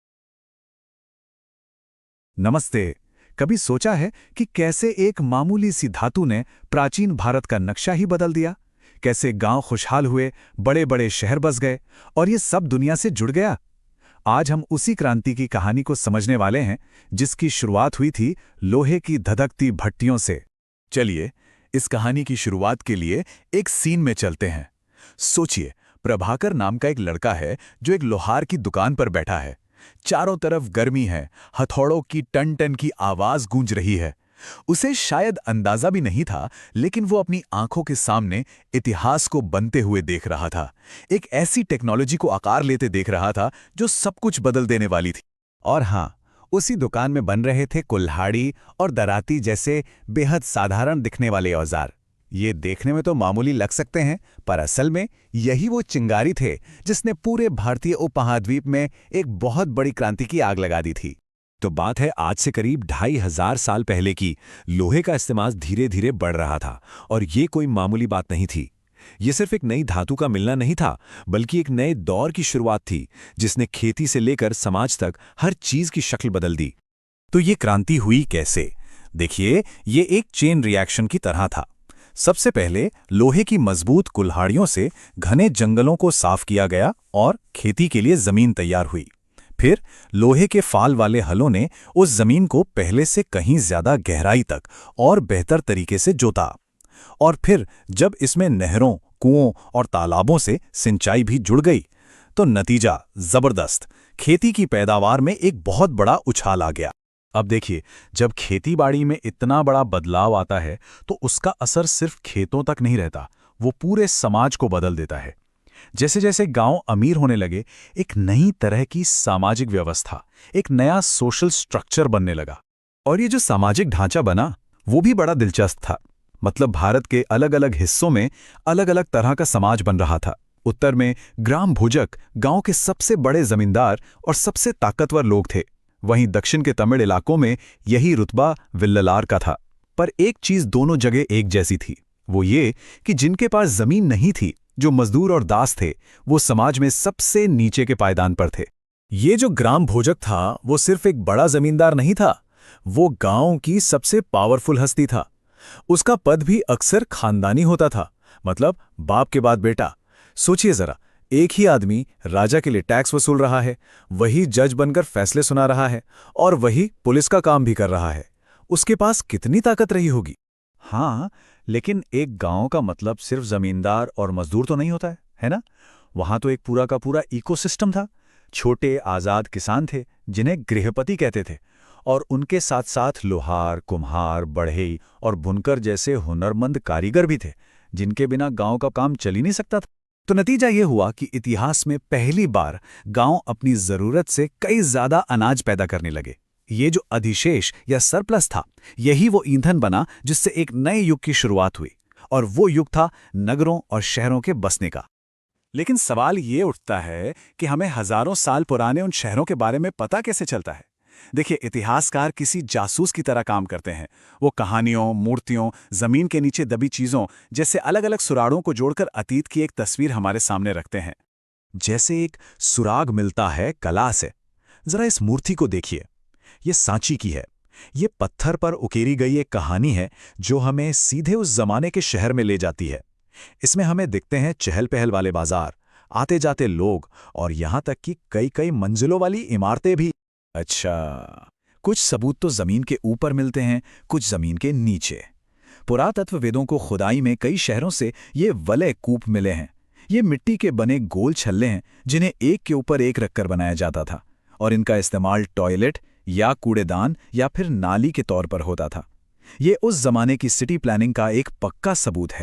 नमस्ते। कभी सोचा है कि कैसे एक मामूली सी धातु ने प्राचीन भारत का नक्शा ही बदल दिया? कैसे गांव खुशहाल हुए, बड़े बड़े शहर बस गए और ये सब दुनिया से जुड़ गया? आज हम उसी क्रांति की कहानी को समझने वाले हैं जिसकी शुरुआत हुई थी लोहे की धधकती भट्टियों से। चलिए, इस कहानी की शुरुआत के लिए एक सीन में चलते हैं। सोचिए, प्रभाकर नाम का एक लड़का है जो एक लोहार की दुकान पर बैठा है। चारों तरफ गर्मी है, हथौड़ों की टन टन की आवाज गूंज रही है। उसे शायद अंदाजा भी नहीं था, लेकिन वो अपनी आंखों के सामने इतिहास को बनते हुए देख रहा था। एक ऐसी टेक्नोलॉजी को आकार लेते देख रहा था जो सब कुछ बदल देने वाली थी। और हाँ, उसी दुकान में बन रहे थे कुल्हाड़ी और दराती जैसे बेहद साधारण दिखने वाले औजार। ये देखने में तो मामूली लग सकते हैं, पर असल में यही वो चिंगारी थे जिसने पूरे भारतीय उपमहाद्वीप में एक बहुत बड़ी क्रांति की आग लगा दी थी। तो बात है आज से करीब 2500 साल पहले की। लोहे का इस्तेमाल धीरे धीरे बढ़ रहा था और ये कोई मामूली बात नहीं थी। ये सिर्फ एक नई धातु का मिलना नहीं था, बल्कि एक नए दौर की शुरुआत थी जिसने खेती से लेकर समाज तक हर चीज की शक्ल बदल दी। तो ये क्रांति हुई कैसे? देखिए, ये एक चेन रिएक्शन की तरह था। सबसे पहले लोहे की मजबूत कुल्हाड़ियों से घने जंगलों को साफ किया गया और खेती के लिए जमीन तैयार हुई। फिर लोहे के फाल वाले हलों ने उस जमीन को पहले से कहीं ज्यादा गहराई तक और बेहतर तरीके से जोता। और फिर जब इसमें नहरों, कुओं और तालाबों से सिंचाई भी जुड़ गई तो नतीजा जबरदस्त। खेती की पैदावार में एक बहुत बड़ा उछाल आ गया। अब देखिए, जब खेतीबाड़ी में इतना बड़ा बदलाव आता है तो उसका असर सिर्फ खेतों तक नहीं रहता, वो पूरे समाज को बदल देता है। जैसे जैसे गांव अमीर होने लगे, एक नई तरह की सामाजिक व्यवस्था, एक नया सोशल स्ट्रक्चर बनने लगा। और ये जो सामाजिक ढांचा बना वो भी बड़ा दिलचस्प था। मतलब भारत के अलग अलग हिस्सों में अलग अलग तरह का समाज बन रहा था। उत्तर में ग्राम भुजक गांव के सबसे बड़े जमींदार और सबसे ताकतवर लोग थे। वहीं दक्षिण के तमिल इलाकों में यही रुतबा विल्ललार का था। पर एक चीज दोनों जगह एक जैसी थी, वो ये कि जिनके पास जमीन नहीं थी, जो मजदूर और दास थे, वो समाज में सबसे नीचे के पायदान पर थे। ये जो ग्राम भोजक था वो सिर्फ एक बड़ा जमींदार नहीं था, वो गांव की सबसे पावरफुल हस्ती था। उसका पद भी अक्सर खानदानी होता था, मतलब बाप के बाद बेटा। सोचिए जरा, एक ही आदमी राजा के लिए टैक्स वसूल रहा है, वही जज बनकर फैसले सुना रहा है और वही पुलिस का काम भी कर रहा है। उसके पास कितनी ताकत रही होगी। हाँ, लेकिन एक गांव का मतलब सिर्फ जमींदार और मजदूर तो नहीं होता है ना? वहां तो एक पूरा का पूरा इकोसिस्टम था। छोटे आजाद किसान थे जिन्हें गृहपति कहते थे, और उनके साथ साथ लोहार, कुम्हार, बढ़ई और बुनकर जैसे हुनरमंद कारीगर भी थे, जिनके बिना गांव का काम चल ही नहीं सकता था। तो नतीजा ये हुआ कि इतिहास में पहली बार गांव अपनी जरूरत से कई ज्यादा अनाज पैदा करने लगे। ये जो अधिशेष या सरप्लस था, यही वो ईंधन बना जिससे एक नए युग की शुरुआत हुई, और वो युग था नगरों और शहरों के बसने का। लेकिन सवाल ये उठता है कि हमें हजारों साल पुराने उन शहरों के बारे में पता कैसे चलता है? देखिए, इतिहासकार किसी जासूस की तरह काम करते हैं। वो कहानियों, मूर्तियों, जमीन के नीचे दबी चीजों जैसे अलग अलग सुरागों को जोड़कर अतीत की एक तस्वीर हमारे सामने रखते हैं। जैसे एक सुराग मिलता है कला से। जरा इस मूर्ति को देखिए, ये सांची की है। ये पत्थर पर उकेरी गई एक कहानी है जो हमें सीधे उस जमाने के शहर में ले जाती है। इसमें हमें दिखते हैं चहल पहल वाले बाजार, आते जाते लोग और यहां तक कि कई कई मंजिलों वाली इमारतें भी। अच्छा, कुछ सबूत तो जमीन के ऊपर मिलते हैं, कुछ जमीन के नीचे। पुरातत्वविदों को खुदाई में कई शहरों से ये वलय कूप मिले हैं। ये मिट्टी के बने गोल छल्ले हैं जिन्हें एक के ऊपर एक रखकर बनाया जाता था, और इनका इस्तेमाल टॉयलेट या कूड़ेदान या फिर नाली के तौर पर होता था। ये उस जमाने की सिटी प्लानिंग का एक पक्का सबूत है।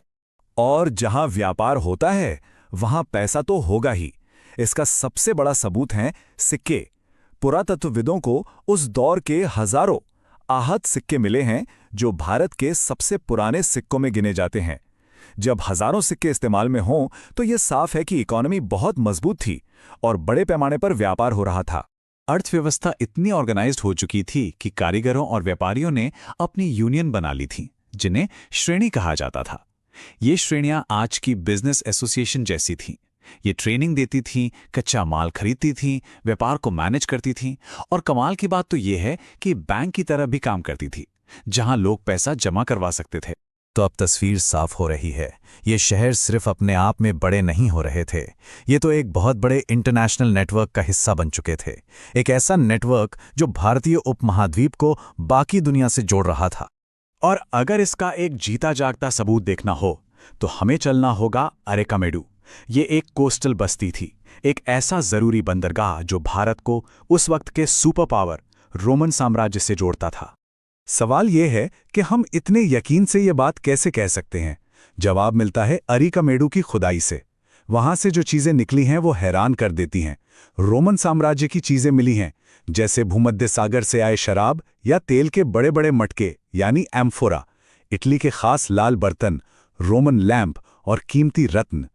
और जहां व्यापार होता है वहां पैसा तो होगा ही। इसका सबसे बड़ा सबूत है सिक्के। पुरातत्वविदों को उस दौर के हजारों आहत सिक्के मिले हैं जो भारत के सबसे पुराने सिक्कों में गिने जाते हैं। जब हजारों सिक्के इस्तेमाल में हों तो यह साफ है कि इकोनॉमी बहुत मजबूत थी और बड़े पैमाने पर व्यापार हो रहा था। अर्थव्यवस्था इतनी ऑर्गेनाइज्ड हो चुकी थी कि कारीगरों और व्यापारियों ने अपनी यूनियन बना ली थी, जिन्हें श्रेणी कहा जाता था। ये श्रेणियां आज की बिजनेस एसोसिएशन जैसी थीं। ये ट्रेनिंग देती थीं, कच्चा माल खरीदती थीं, व्यापार को मैनेज करती थीं, और कमाल की बात तो ये है कि बैंक की तरह भी काम करती थी, जहां लोग पैसा जमा करवा सकते थे। तो अब तस्वीर साफ हो रही है। ये शहर सिर्फ अपने आप में बड़े नहीं हो रहे थे, ये तो एक बहुत बड़े इंटरनेशनल नेटवर्क का हिस्सा बन चुके थे। एक ऐसा नेटवर्क जो भारतीय उपमहाद्वीप को बाकी दुनिया से जोड़ रहा था। और अगर इसका एक जीता जागता सबूत देखना हो तो हमें चलना होगा अरेकामेडू। ये एक कोस्टल बस्ती थी, एक ऐसा जरूरी बंदरगाह जो भारत को उस वक्त के सुपर पावर रोमन साम्राज्य से जोड़ता था। सवाल यह है कि हम इतने यकीन से ये बात कैसे कह सकते हैं? जवाब मिलता है अरिकामेडू की खुदाई से। वहां से जो चीजें निकली हैं वो हैरान कर देती हैं। रोमन साम्राज्य की चीजें मिली हैं, जैसे भूमध्य सागर से आए शराब या तेल के बड़े बड़े मटके यानी एम्फोरा, इटली के खास लाल बर्तन, रोमन लैंप और कीमती रत्न।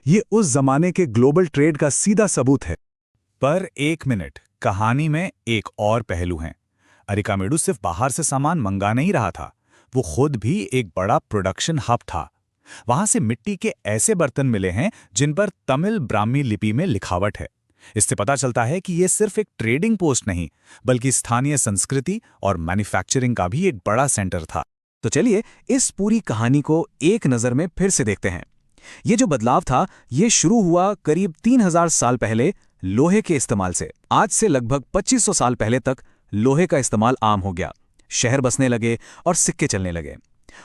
ये उस जमाने के ग्लोबल ट्रेड का सीधा सबूत है। पर एक मिनट, कहानी में एक और पहलू है। अरिकामेडू सिर्फ बाहर से सामान मंगा नहीं रहा था, वो खुद भी एक बड़ा प्रोडक्शन हब था। वहां से मिट्टी के ऐसे बर्तन मिले हैं जिन पर तमिल ब्राह्मी लिपि में लिखावट है। इससे पता चलता है कि ये सिर्फ एक ट्रेडिंग पोस्ट नहीं, बल्कि स्थानीय संस्कृति और मैन्युफैक्चरिंग का भी एक बड़ा सेंटर था। तो चलिए इस पूरी कहानी को एक नज़र में फिर से देखते हैं। ये जो बदलाव था, ये शुरू हुआ करीब 3000 साल पहले लोहे के इस्तेमाल से। आज से लगभग 2500 साल पहले तक लोहे का इस्तेमाल आम हो गया, शहर बसने लगे और सिक्के चलने लगे।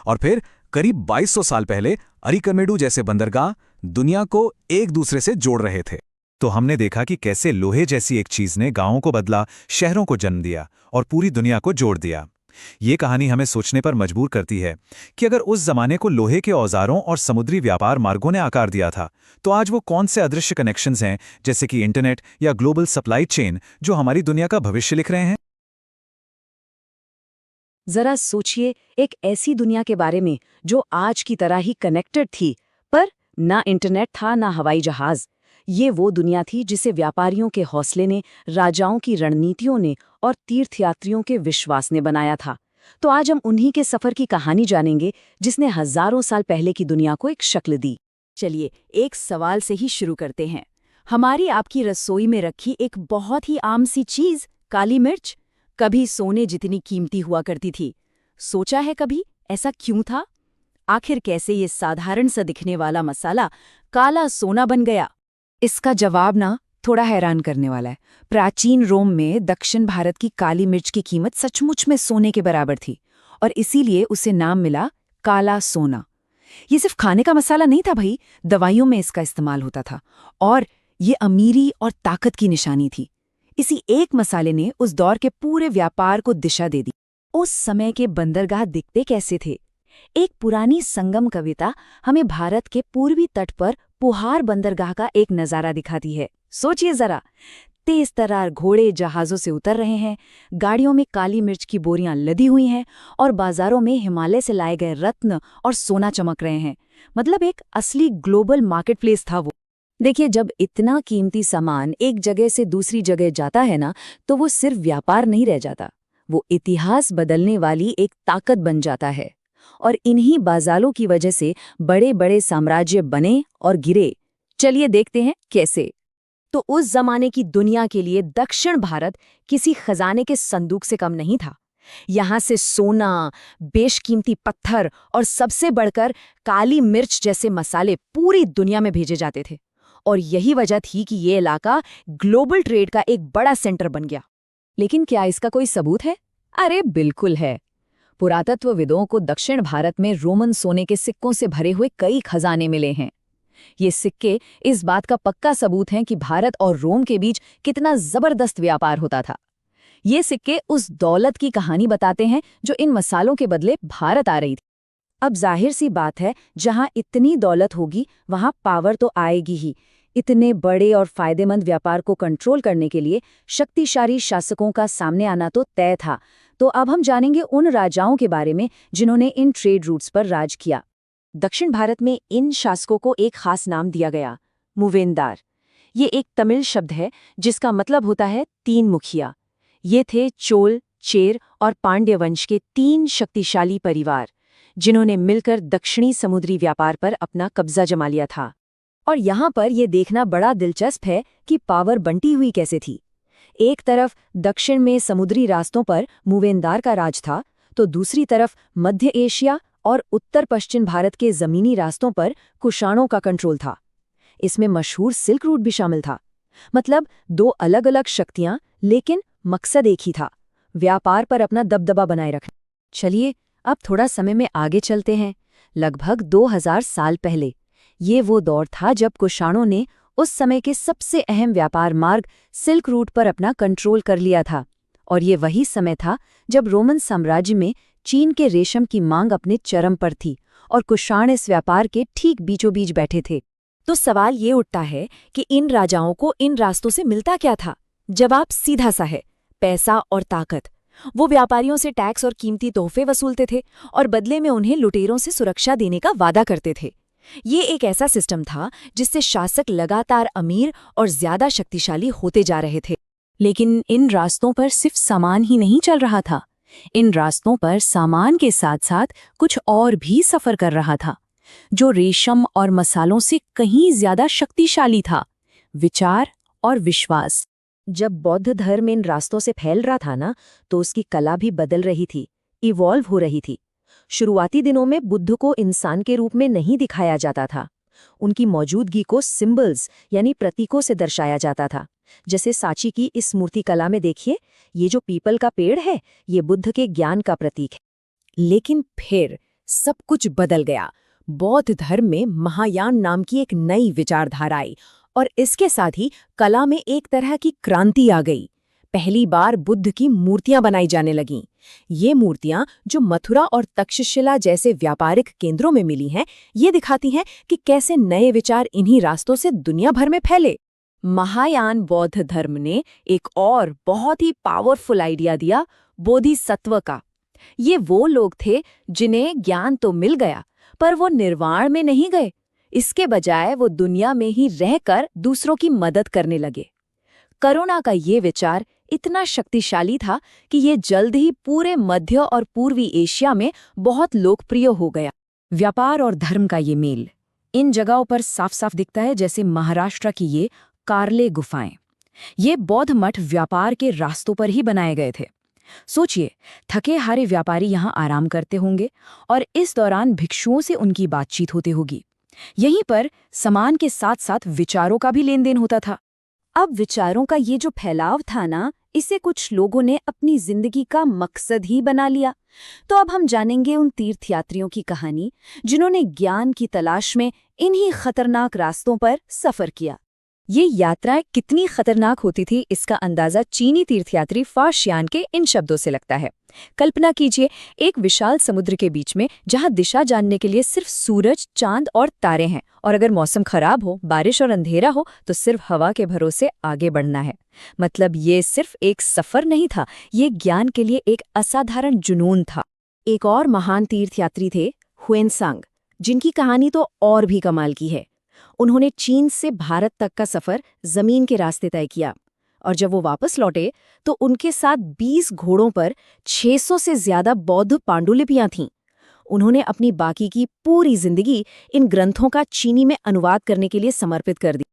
और फिर करीब 2200 साल पहले अरिकामेडू जैसे बंदरगाह दुनिया को एक दूसरे से जोड़ रहे थे। तो हमने देखा कि कैसे लोहे जैसी एक चीज ने गांवों को बदला, शहरों को जन्म दिया और पूरी दुनिया को जोड़ दिया। ये कहानी हमें सोचने पर मजबूर करती है कि अगर उस जमाने को लोहे के औजारों और समुद्री व्यापार मार्गों ने आकार दिया था, तो आज वो कौन से अदृश्य कनेक्शंस हैं, जैसे कि इंटरनेट या ग्लोबल सप्लाई चेन, जो हमारी दुनिया का भविष्य लिख रहे हैं। जरा सोचिए, एक ऐसी दुनिया के बारे में जो आज की तरह ही कनेक्टेड थी, पर ना इंटरनेट था ना हवाई जहाज। ये वो दुनिया थी जिसे व्यापारियों के हौसले ने, राजाओं की रणनीतियों ने और तीर्थयात्रियों के विश्वास ने बनाया था। तो आज हम उन्हीं के सफर की कहानी जानेंगे, जिसने हजारों साल पहले की दुनिया को एक शक्ल दी। चलिए एक सवाल से ही शुरू करते हैं। हमारी आपकी रसोई में रखी एक बहुत ही आम सी चीज, काली मिर्च, कभी सोने जितनी कीमती हुआ करती थी। सोचा है कभी ऐसा क्यों था? आखिर कैसे ये साधारण सा दिखने वाला मसाला काला सोना बन गया? इसका जवाब ना थोड़ा हैरान करने वाला है। प्राचीन रोम में दक्षिण भारत की काली मिर्च की कीमत सचमुच में सोने के बराबर थी, और इसीलिए उसे नाम मिला काला सोना। ये सिर्फ खाने का मसाला नहीं था भाई, दवाइयों में इसका इस्तेमाल होता था, और ये अमीरी और ताकत की निशानी थी। इसी एक मसाले ने उस दौर के पूरे व्यापार को दिशा दे दी। उस समय के बंदरगाह दिखते कैसे थे? एक पुरानी संगम कविता हमें भारत के पूर्वी तट पर पुहार बंदरगाह का एक नजारा दिखाती है। सोचिए जरा, तेज तरार घोड़े जहाजों से उतर रहे हैं, गाड़ियों में काली मिर्च की बोरियां लदी हुई हैं, और बाजारों में हिमालय से लाए गए रत्न और सोना चमक रहे हैं। मतलब एक असली ग्लोबल मार्केटप्लेस था वो। देखिए, जब इतना कीमती सामान एक जगह से दूसरी जगह जाता है ना, तो वो सिर्फ व्यापार नहीं रह जाता, वो इतिहास बदलने वाली एक ताकत बन जाता है। और इन्हीं बाजारों की वजह से बड़े बड़े साम्राज्य बने और गिरे। चलिए देखते हैं कैसे। तो उस जमाने की दुनिया के लिए दक्षिण भारत किसी खजाने के संदूक से कम नहीं था। यहाँ से सोना, बेशकीमती पत्थर और सबसे बढ़कर काली मिर्च जैसे मसाले पूरी दुनिया में भेजे जाते थे। और यही वजह थी कि ये इलाका ग्लोबल ट्रेड का एक बड़ा सेंटर बन गया। लेकिन क्या इसका कोई सबूत है? अरे बिल्कुल है। पुरातत्वविदों को दक्षिण भारत में रोमन सोने के सिक्कों से भरे हुए कई खजाने मिले हैं। ये सिक्के इस बात का पक्का सबूत हैं कि भारत और रोम के बीच कितना जबरदस्त व्यापार होता था। ये सिक्के उस दौलत की कहानी बताते हैं जो इन मसालों के बदले भारत आ रही थी। अब जाहिर सी बात है, जहां इतनी दौलत होगी वहां पावर तो आएगी ही। इतने बड़े और फायदेमंद व्यापार को कंट्रोल करने के लिए शक्तिशाली शासकों का सामने आना तो तय था। तो अब हम जानेंगे उन राजाओं के बारे में जिन्होंने इन ट्रेड रूट्स पर राज किया। दक्षिण भारत में इन शासकों को एक खास नाम दिया गया, मूवेंदार। ये एक तमिल शब्द है जिसका मतलब होता है 3 मुखिया। ये थे चोल, चेर और पांड्य वंश के 3 शक्तिशाली परिवार, जिन्होंने मिलकर दक्षिणी समुद्री व्यापार पर अपना कब्जा जमा लिया था। और यहाँ पर यह देखना बड़ा दिलचस्प है कि पावर बंटी हुई कैसे थी। एक तरफ दक्षिण में समुद्री रास्तों पर मूवेंदार का राज था, तो दूसरी तरफ मध्य एशिया और उत्तर पश्चिम भारत के जमीनी रास्तों पर कुषाणों का कंट्रोल था। इसमें मशहूर सिल्क रूट भी शामिल था। मतलब 2 अलग-अलग शक्तियां, लेकिन मकसद एक ही था, व्यापार पर अपना दबदबा बनाए रखना। चलिए अब थोड़ा समय में आगे चलते हैं, लगभग 2000 साल पहले। ये वो दौर था जब कुषाणों ने उस समय के सबसे अहम व्यापार मार्ग सिल्क रूट पर अपना कंट्रोल कर लिया था। और ये वही समय था जब रोमन साम्राज्य में चीन के रेशम की मांग अपने चरम पर थी और कुषाण इस व्यापार के ठीक बीचों बीच बैठे थे। तो सवाल ये उठता है कि इन राजाओं को इन रास्तों से मिलता क्या था? जवाब सीधा सा है, पैसा और ताकत। वो व्यापारियों से टैक्स और कीमती तोहफे वसूलते थे और बदले में उन्हें लुटेरों से सुरक्षा देने का वादा करते थे। ये एक ऐसा सिस्टम था जिससे शासक लगातार अमीर और ज्यादा शक्तिशाली होते जा रहे थे। लेकिन इन रास्तों पर सिर्फ सामान ही नहीं चल रहा था। इन रास्तों पर सामान के साथ साथ कुछ और भी सफर कर रहा था, जो रेशम और मसालों से कहीं ज्यादा शक्तिशाली था, विचार और विश्वास। जब बौद्ध धर्म इन रास्तों से फैल रहा था ना, तो उसकी कला भी बदल रही थी, इवॉल्व हो रही थी। शुरुआती दिनों में बुद्ध को इंसान के रूप में नहीं दिखाया जाता था। उनकी मौजूदगी को सिंबल्स यानी प्रतीकों से दर्शाया जाता था। जैसे सांची की इस मूर्ति कला में देखिए, ये जो पीपल का पेड़ है, ये बुद्ध के ज्ञान का प्रतीक है। लेकिन फिर सब कुछ बदल गया। बौद्ध धर्म में महायान नाम की एक नई विचारधारा आई और इसके साथ ही कला में एक तरह की क्रांति आ गई। पहली बार बुद्ध की मूर्तियां बनाई जाने लगीं। ये मूर्तियां जो मथुरा और तक्षशिला जैसे व्यापारिक केंद्रों में मिली हैं, ये दिखाती हैं कि कैसे नए विचार इन्हीं रास्तों से दुनिया भर में फैले। महायान बौद्ध धर्म ने एक और बहुत ही पावरफुल आइडिया दिया, बोधिसत्व का। ये वो लोग थे जिन्हें ज्ञान तो मिल गया, पर वो निर्वाण में नहीं गए। इसके बजाय वो दुनिया में ही रहकर दूसरों की मदद करने लगे। करुणा का ये विचार इतना शक्तिशाली था कि ये जल्द ही पूरे मध्य और पूर्वी एशिया में बहुत लोकप्रिय हो गया। व्यापार और धर्म का ये मेल इन जगहों पर साफ साफ दिखता है, जैसे महाराष्ट्र की ये कार्ले गुफाएं। ये बौद्ध मठ व्यापार के रास्तों पर ही बनाए गए थे। सोचिए, थके हारे व्यापारी यहाँ आराम करते होंगे और इस दौरान भिक्षुओं से उनकी बातचीत होती होगी। यहीं पर सामान के साथ साथ विचारों का भी लेन देन होता था। अब विचारों का ये जो फैलाव था ना, इसे कुछ लोगों ने अपनी जिंदगी का मकसद ही बना लिया। तो अब हम जानेंगे उन तीर्थयात्रियों की कहानी जिन्होंने ज्ञान की तलाश में इन्हीं खतरनाक रास्तों पर सफर किया। ये यात्राएं कितनी खतरनाक होती थी, इसका अंदाजा चीनी तीर्थयात्री फाशियान के इन शब्दों से लगता है। कल्पना कीजिए, एक विशाल समुद्र के बीच में जहां दिशा जानने के लिए सिर्फ सूरज, चांद और तारे हैं, और अगर मौसम खराब हो, बारिश और अंधेरा हो, तो सिर्फ हवा के भरोसे आगे बढ़ना है। मतलब ये सिर्फ एक सफर नहीं था, ये ज्ञान के लिए एक असाधारण जुनून था। एक और महान तीर्थयात्री थे हुएनसांग, जिनकी कहानी तो और भी कमाल की है। उन्होंने चीन से भारत तक का सफर जमीन के रास्ते तय किया, और जब वो वापस लौटे तो उनके साथ 20 घोड़ों पर 600 से ज्यादा बौद्ध पांडुलिपियां थीं। उन्होंने अपनी बाकी की पूरी जिंदगी इन ग्रंथों का चीनी में अनुवाद करने के लिए समर्पित कर दी।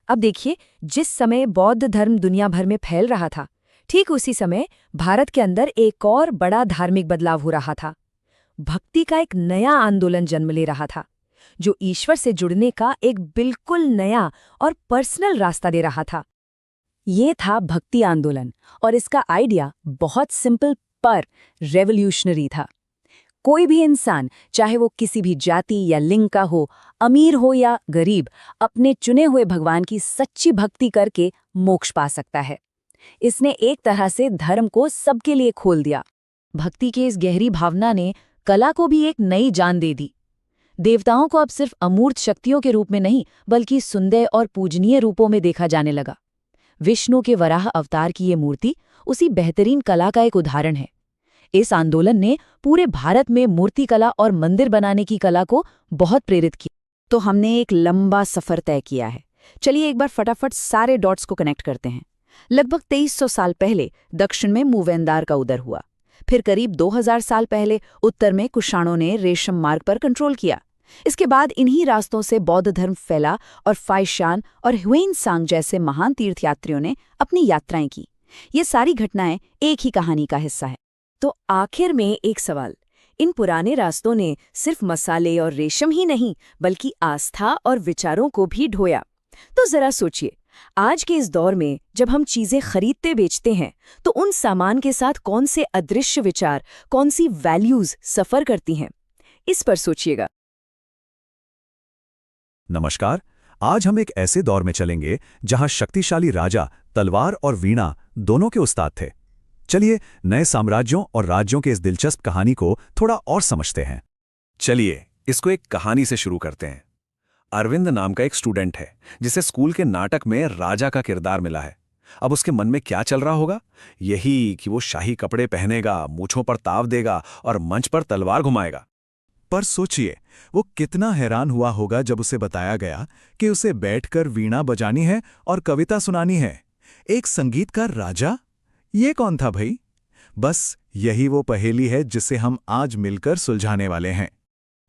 अब देखिए, जिस समय बौद्ध धर्म दुनिया भर में फैल रहा था, ठीक उसी समय भारत के अंदर एक और बड़ा धार्मिक बदलाव हो रहा था। भक्ति का एक नया आंदोलन जन्म ले रहा था, जो ईश्वर से जुड़ने का एक बिल्कुल नया और पर्सनल रास्ता दे रहा था। ये था भक्ति आंदोलन, और इसका आइडिया बहुत सिंपल पर रेवोल्यूशनरी था। कोई भी इंसान, चाहे वो किसी भी जाति या लिंग का हो, अमीर हो या गरीब, अपने चुने हुए भगवान की सच्ची भक्ति करके मोक्ष पा सकता है। इसने एक तरह से धर्म को सबके लिए खोल दिया। भक्ति की इस गहरी भावना ने कला को भी एक नई जान दे दी। देवताओं को अब सिर्फ अमूर्त शक्तियों के रूप में नहीं, बल्कि सुंदर और पूजनीय रूपों में देखा जाने लगा। विष्णु के वराह अवतार की ये मूर्ति उसी बेहतरीन कला का एक उदाहरण है। इस आंदोलन ने पूरे भारत में मूर्ति कला और मंदिर बनाने की कला को बहुत प्रेरित किया। तो हमने एक लंबा सफर तय किया है, चलिए एक बार फटाफट सारे डॉट्स को कनेक्ट करते हैं। लगभग 2300 साल पहले दक्षिण में मूवेंदार का उदय हुआ। फिर करीब 2000 साल पहले उत्तर में कुषाणों ने रेशम मार्ग पर कंट्रोल किया। इसके बाद इन्हीं रास्तों से बौद्ध धर्म फैला और फाइशान और ह्वेनसांग जैसे महान तीर्थयात्रियों ने अपनी यात्राएं की। ये सारी घटनाएं एक ही कहानी का हिस्सा है। तो आखिर में एक सवाल, इन पुराने रास्तों ने सिर्फ मसाले और रेशम ही नहीं बल्कि आस्था और विचारों को भी ढोया। तो जरा सोचिए, आज के इस दौर में जब हम चीजें खरीदते बेचते हैं तो उन सामान के साथ कौन से अदृश्य विचार, कौन सी वैल्यूज सफर करती हैं, इस पर सोचिएगा। नमस्कार। आज हम एक ऐसे दौर में चलेंगे जहां शक्तिशाली राजा तलवार और वीणा दोनों के उस्ताद थे। चलिए नए साम्राज्यों और राज्यों के इस दिलचस्प कहानी को थोड़ा और समझते हैं। चलिए इसको एक कहानी से शुरू करते हैं। अरविंद नाम का एक स्टूडेंट है जिसे स्कूल के नाटक में राजा का किरदार मिला है। अब उसके मन में क्या चल रहा होगा? यही कि वो शाही कपड़े पहनेगा, मूंछों पर ताव देगा और मंच पर तलवार घुमाएगा। पर सोचिए वो कितना हैरान हुआ होगा जब उसे बताया गया कि उसे बैठकर वीणा बजानी है और कविता सुनानी है। एक संगीतकार राजा? ये कौन था भाई? बस यही वो पहेली है जिसे हम आज मिलकर सुलझाने वाले हैं।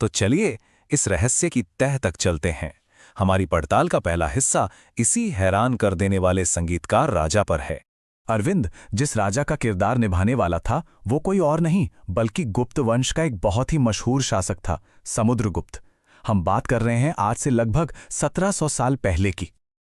तो चलिए इस रहस्य की तह तक चलते हैं। हमारी पड़ताल का पहला हिस्सा इसी हैरान कर देने वाले संगीतकार राजा पर है। अरविंद जिस राजा का किरदार निभाने वाला था वो कोई और नहीं बल्कि गुप्त वंश का एक बहुत ही मशहूर शासक था, समुद्रगुप्त। हम बात कर रहे हैं आज से लगभग 1700 साल पहले की।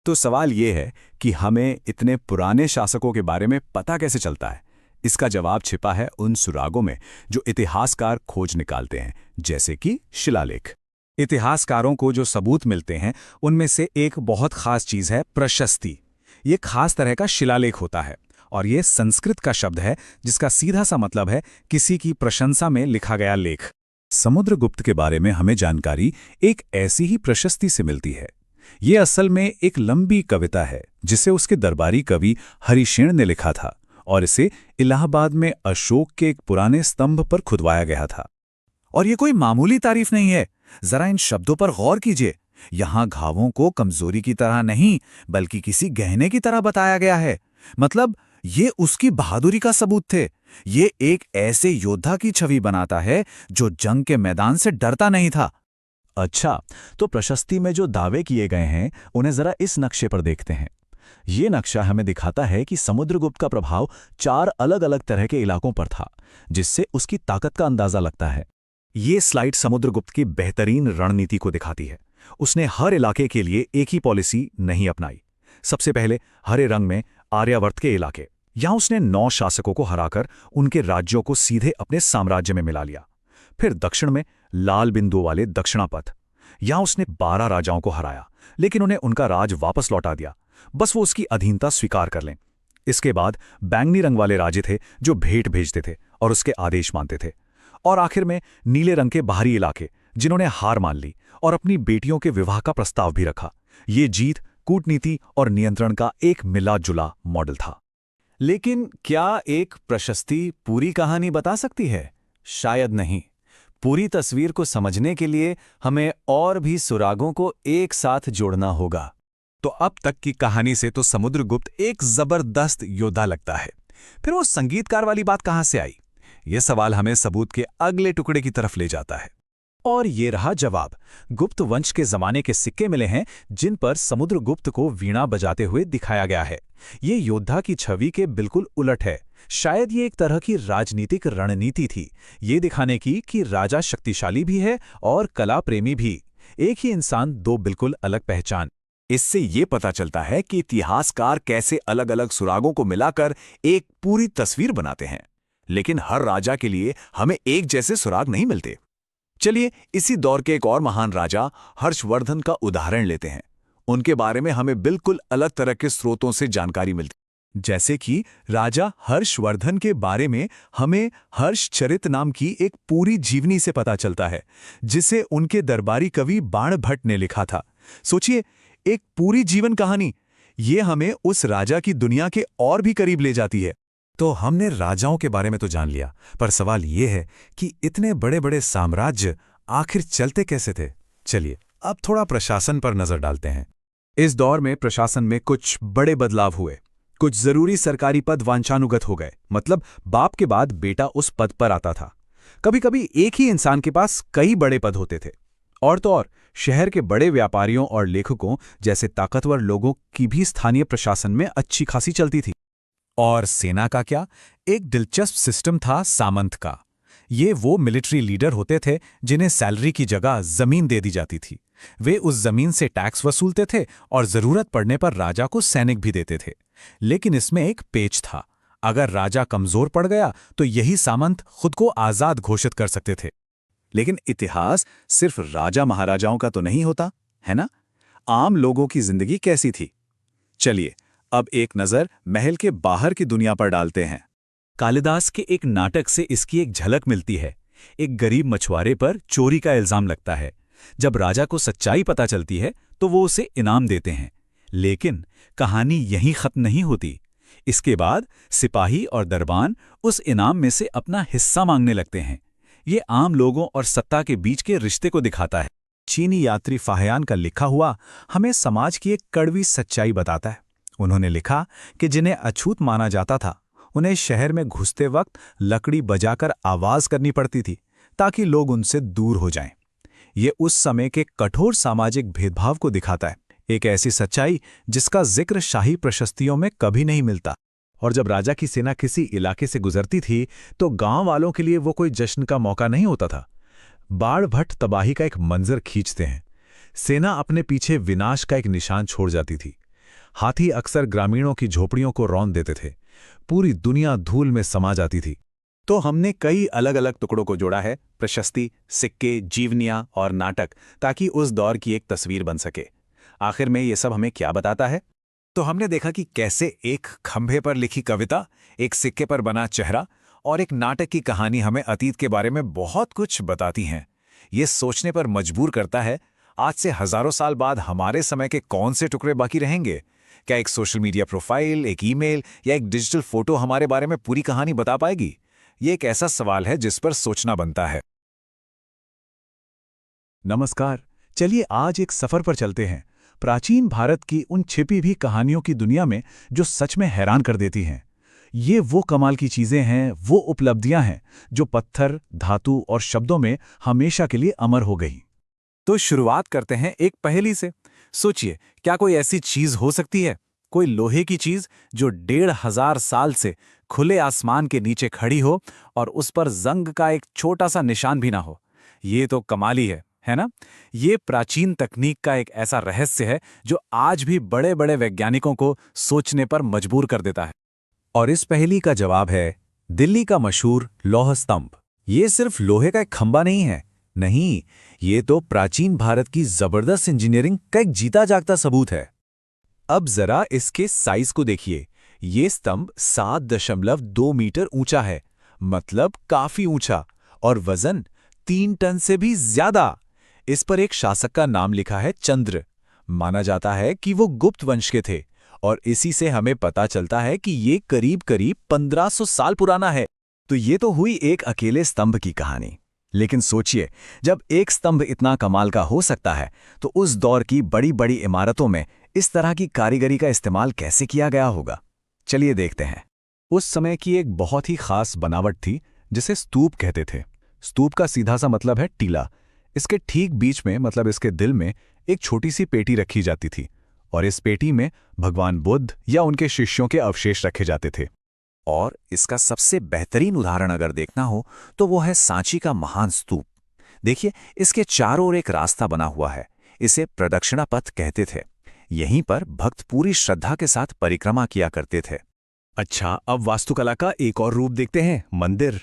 तो सवाल ये है कि हमें इतने पुराने शासकों के बारे में पता कैसे चलता है? इसका जवाब छिपा है उन सुरागों में जो इतिहासकार खोज निकालते हैं, जैसे कि शिलालेख। इतिहासकारों को जो सबूत मिलते हैं उनमें से एक बहुत खास चीज है प्रशस्ति। ये खास तरह का शिलालेख होता है और ये संस्कृत का शब्द है जिसका सीधा सा मतलब है किसी की प्रशंसा में लिखा गया लेख। समुद्रगुप्त के बारे में हमें जानकारी एक ऐसी ही प्रशस्ति से मिलती है। ये असल में एक लंबी कविता है जिसे उसके दरबारी कवि हरिशेन ने लिखा था और इसे इलाहाबाद में अशोक के एक पुराने स्तंभ पर खुदवाया गया था। और ये कोई मामूली तारीफ नहीं है। जरा इन शब्दों पर गौर कीजिए। यहां घावों को कमजोरी की तरह नहीं बल्कि किसी गहने की तरह बताया गया है। मतलब ये उसकी बहादुरी का सबूत थे। ये एक ऐसे योद्धा की छवि बनाता है जो जंग के मैदान से डरता नहीं था। अच्छा, तो प्रशस्ति में जो दावे किए गए हैं उन्हें जरा इस नक्शे पर देखते हैं। ये नक्शा हमें दिखाता है कि समुद्रगुप्त का प्रभाव 4 अलग-अलग तरह के इलाकों पर था, जिससे उसकी ताकत का अंदाजा लगता है। ये स्लाइड समुद्रगुप्त की बेहतरीन रणनीति को दिखाती है। उसने हर इलाके के लिए एक ही पॉलिसी नहीं अपनाई। सबसे पहले हरे रंग में आर्यावर्त के इलाके। यहां उसने 9 शासकों को हराकर उनके राज्यों को सीधे अपने साम्राज्य में मिला लिया। फिर दक्षिण में लाल बिंदु वाले दक्षिणापथ। यहां उसने 12 राजाओं को हराया, लेकिन उन्हें उनका राज वापस लौटा दिया, बस वो उसकी अधीनता स्वीकार कर लें। इसके बाद बैंगनी रंग वाले राजे थे जो भेंट भेजते थे और उसके आदेश मानते थे। और आखिर में नीले रंग के बाहरी इलाके, जिन्होंने हार मान ली और अपनी बेटियों के विवाह का प्रस्ताव भी रखा। ये जीत कूटनीति और नियंत्रण का एक मिला जुला मॉडल था। लेकिन क्या एक प्रशस्ति पूरी कहानी बता सकती है? शायद नहीं। पूरी तस्वीर को समझने के लिए हमें और भी सुरागों को एक साथ जोड़ना होगा। तो अब तक की कहानी से तो समुद्रगुप्त एक जबरदस्त योद्धा लगता है। फिर वो संगीतकार वाली बात कहां से आई? ये सवाल हमें सबूत के अगले टुकड़े की तरफ ले जाता है। और ये रहा जवाब। गुप्त वंश के जमाने के सिक्के मिले हैं जिन पर समुद्रगुप्त को वीणा बजाते हुए दिखाया गया है। ये योद्धा की छवि के बिल्कुल उलट है। शायद ये एक तरह की राजनीतिक रणनीति थी, ये दिखाने की कि राजा शक्तिशाली भी है और कला प्रेमी भी। एक ही इंसान, 2 बिल्कुल अलग पहचान। इससे ये पता चलता है कि इतिहासकार कैसे अलग अलग सुरागों को मिलाकर एक पूरी तस्वीर बनाते हैं। लेकिन हर राजा के लिए हमें एक जैसे सुराग नहीं मिलते। चलिए इसी दौर के एक और महान राजा हर्षवर्धन का उदाहरण लेते हैं। उनके बारे में हमें बिल्कुल अलग तरह के स्रोतों से जानकारी मिलती। जैसे कि राजा हर्षवर्धन के बारे में हमें हर्षचरित नाम की एक पूरी जीवनी से पता चलता है, जिसे उनके दरबारी कवि बाणभट्ट ने लिखा था। सोचिए, एक पूरी जीवन कहानी। ये हमें उस राजा की दुनिया के और भी करीब ले जाती है। तो हमने राजाओं के बारे में तो जान लिया, पर सवाल ये है कि इतने बड़े बड़े साम्राज्य आखिर चलते कैसे थे? चलिए अब थोड़ा प्रशासन पर नजर डालते हैं। इस दौर में प्रशासन में कुछ बड़े बदलाव हुए। कुछ जरूरी सरकारी पद वांछानुगत हो गए, मतलब बाप के बाद बेटा उस पद पर आता था। कभी कभी एक ही इंसान के पास कई बड़े पद होते थे। और तो और शहर के बड़े व्यापारियों और लेखकों जैसे ताकतवर लोगों की भी स्थानीय प्रशासन में अच्छी खासी चलती थी। और सेना का क्या? एक दिलचस्प सिस्टम था सामंत का। ये वो मिलिट्री लीडर होते थे जिन्हें सैलरी की जगह जमीन दे दी जाती थी। वे उस जमीन से टैक्स वसूलते थे और जरूरत पड़ने पर राजा को सैनिक भी देते थे। लेकिन इसमें एक पेच था। अगर राजा कमजोर पड़ गया तो यही सामंत खुद को आजाद घोषित कर सकते थे। लेकिन इतिहास सिर्फ राजा महाराजाओं का तो नहीं होता, है ना? आम लोगों की जिंदगी कैसी थी? चलिए अब एक नजर महल के बाहर की दुनिया पर डालते हैं। कालिदास के एक नाटक से इसकी एक झलक मिलती है। एक गरीब मछुआरे पर चोरी का इल्जाम लगता है। जब राजा को सच्चाई पता चलती है तो वो उसे इनाम देते हैं। लेकिन कहानी यहीं खत्म नहीं होती। इसके बाद सिपाही और दरबान उस इनाम में से अपना हिस्सा मांगने लगते हैं। ये आम लोगों और सत्ता के बीच के रिश्ते को दिखाता है। चीनी यात्री फाहयान का लिखा हुआ हमें समाज की एक कड़वी सच्चाई बताता है। उन्होंने लिखा कि जिन्हें अछूत माना जाता था उन्हें शहर में घुसते वक्त लकड़ी बजाकर आवाज करनी पड़ती थी ताकि लोग उनसे दूर हो जाएं। ये उस समय के कठोर सामाजिक भेदभाव को दिखाता है, एक ऐसी सच्चाई जिसका जिक्र शाही प्रशस्तियों में कभी नहीं मिलता। और जब राजा की सेना किसी इलाके से गुजरती थी तो गांव वालों के लिए वो कोई जश्न का मौका नहीं होता था। बाढ़ भट्ट तबाही का एक मंजर खींचते हैं। सेना अपने पीछे विनाश का एक निशान छोड़ जाती थी। हाथी अक्सर ग्रामीणों की झोपड़ियों को रौंद देते थे। पूरी दुनिया धूल में समा जाती थी। तो हमने कई अलग अलग टुकड़ों को जोड़ा है, प्रशस्ति, सिक्के, जीवनियां और नाटक, ताकि उस दौर की एक तस्वीर बन सके। आखिर में ये सब हमें क्या बताता है? तो हमने देखा कि कैसे एक खंभे पर लिखी कविता, एक सिक्के पर बना चेहरा और एक नाटक की कहानी हमें अतीत के बारे में बहुत कुछ बताती हैं। ये सोचने पर मजबूर करता है, आज से हजारों साल बाद हमारे समय के कौन से टुकड़े बाकी रहेंगे? क्या एक सोशल मीडिया प्रोफाइल, एक ईमेल या एक डिजिटल फोटो हमारे बारे में पूरी कहानी बता पाएगी? ये एक ऐसा सवाल है जिस पर सोचना बनता है। नमस्कार, चलिए आज एक सफर पर चलते हैं, प्राचीन भारत की उन छिपी भी कहानियों की दुनिया में जो सच में हैरान कर देती हैं। ये वो कमाल की चीजें हैं, वो उपलब्धियां हैं जो पत्थर, धातु और शब्दों में हमेशा के लिए अमर हो गई। तो शुरुआत करते हैं एक पहेली से। सोचिए, क्या कोई ऐसी चीज हो सकती है, कोई लोहे की चीज जो 1500 साल से खुले आसमान के नीचे खड़ी हो और उस पर जंग का एक छोटा सा निशान भी ना हो? ये तो कमाली है ना? ये प्राचीन तकनीक का एक ऐसा रहस्य है जो आज भी बड़े बड़े वैज्ञानिकों को सोचने पर मजबूर कर देता है। और इस पहेली का जवाब है दिल्ली का मशहूर लौह स्तंभ। ये सिर्फ लोहे का एक खंबा नहीं है, नहीं, ये तो प्राचीन भारत की जबरदस्त इंजीनियरिंग का एक जीता जागता सबूत है। अब जरा इसके साइज को देखिए। ये स्तंभ 7.2 मीटर ऊंचा है, मतलब काफी ऊंचा, और वजन 3 टन से भी ज्यादा। इस पर एक शासक का नाम लिखा है, चंद्र। माना जाता है कि वो गुप्त वंश के थे, और इसी से हमें पता चलता है कि ये करीब करीब 1500 साल पुराना है। तो ये तो हुई एक अकेले स्तंभ की कहानी। लेकिन सोचिए, जब एक स्तंभ इतना कमाल का हो सकता है तो उस दौर की बड़ी बड़ी इमारतों में इस तरह की कारीगरी का इस्तेमाल कैसे किया गया होगा? चलिए देखते हैं। उस समय की एक बहुत ही खास बनावट थी जिसे स्तूप कहते थे। स्तूप का सीधा सा मतलब है टीला। इसके ठीक बीच में, मतलब इसके दिल में, एक छोटी सी पेटी रखी जाती थी, और इस पेटी में भगवान बुद्ध या उनके शिष्यों के अवशेष रखे जाते थे। और इसका सबसे बेहतरीन उदाहरण अगर देखना हो तो वो है सांची का महान स्तूप। देखिए, इसके चारों ओर एक रास्ता बना हुआ है। इसे प्रदक्षिणा पथ कहते थे। यहीं पर भक्त पूरी श्रद्धा के साथ परिक्रमा किया करते थे। अच्छा, अब वास्तुकला का एक और रूप देखते हैं, मंदिर।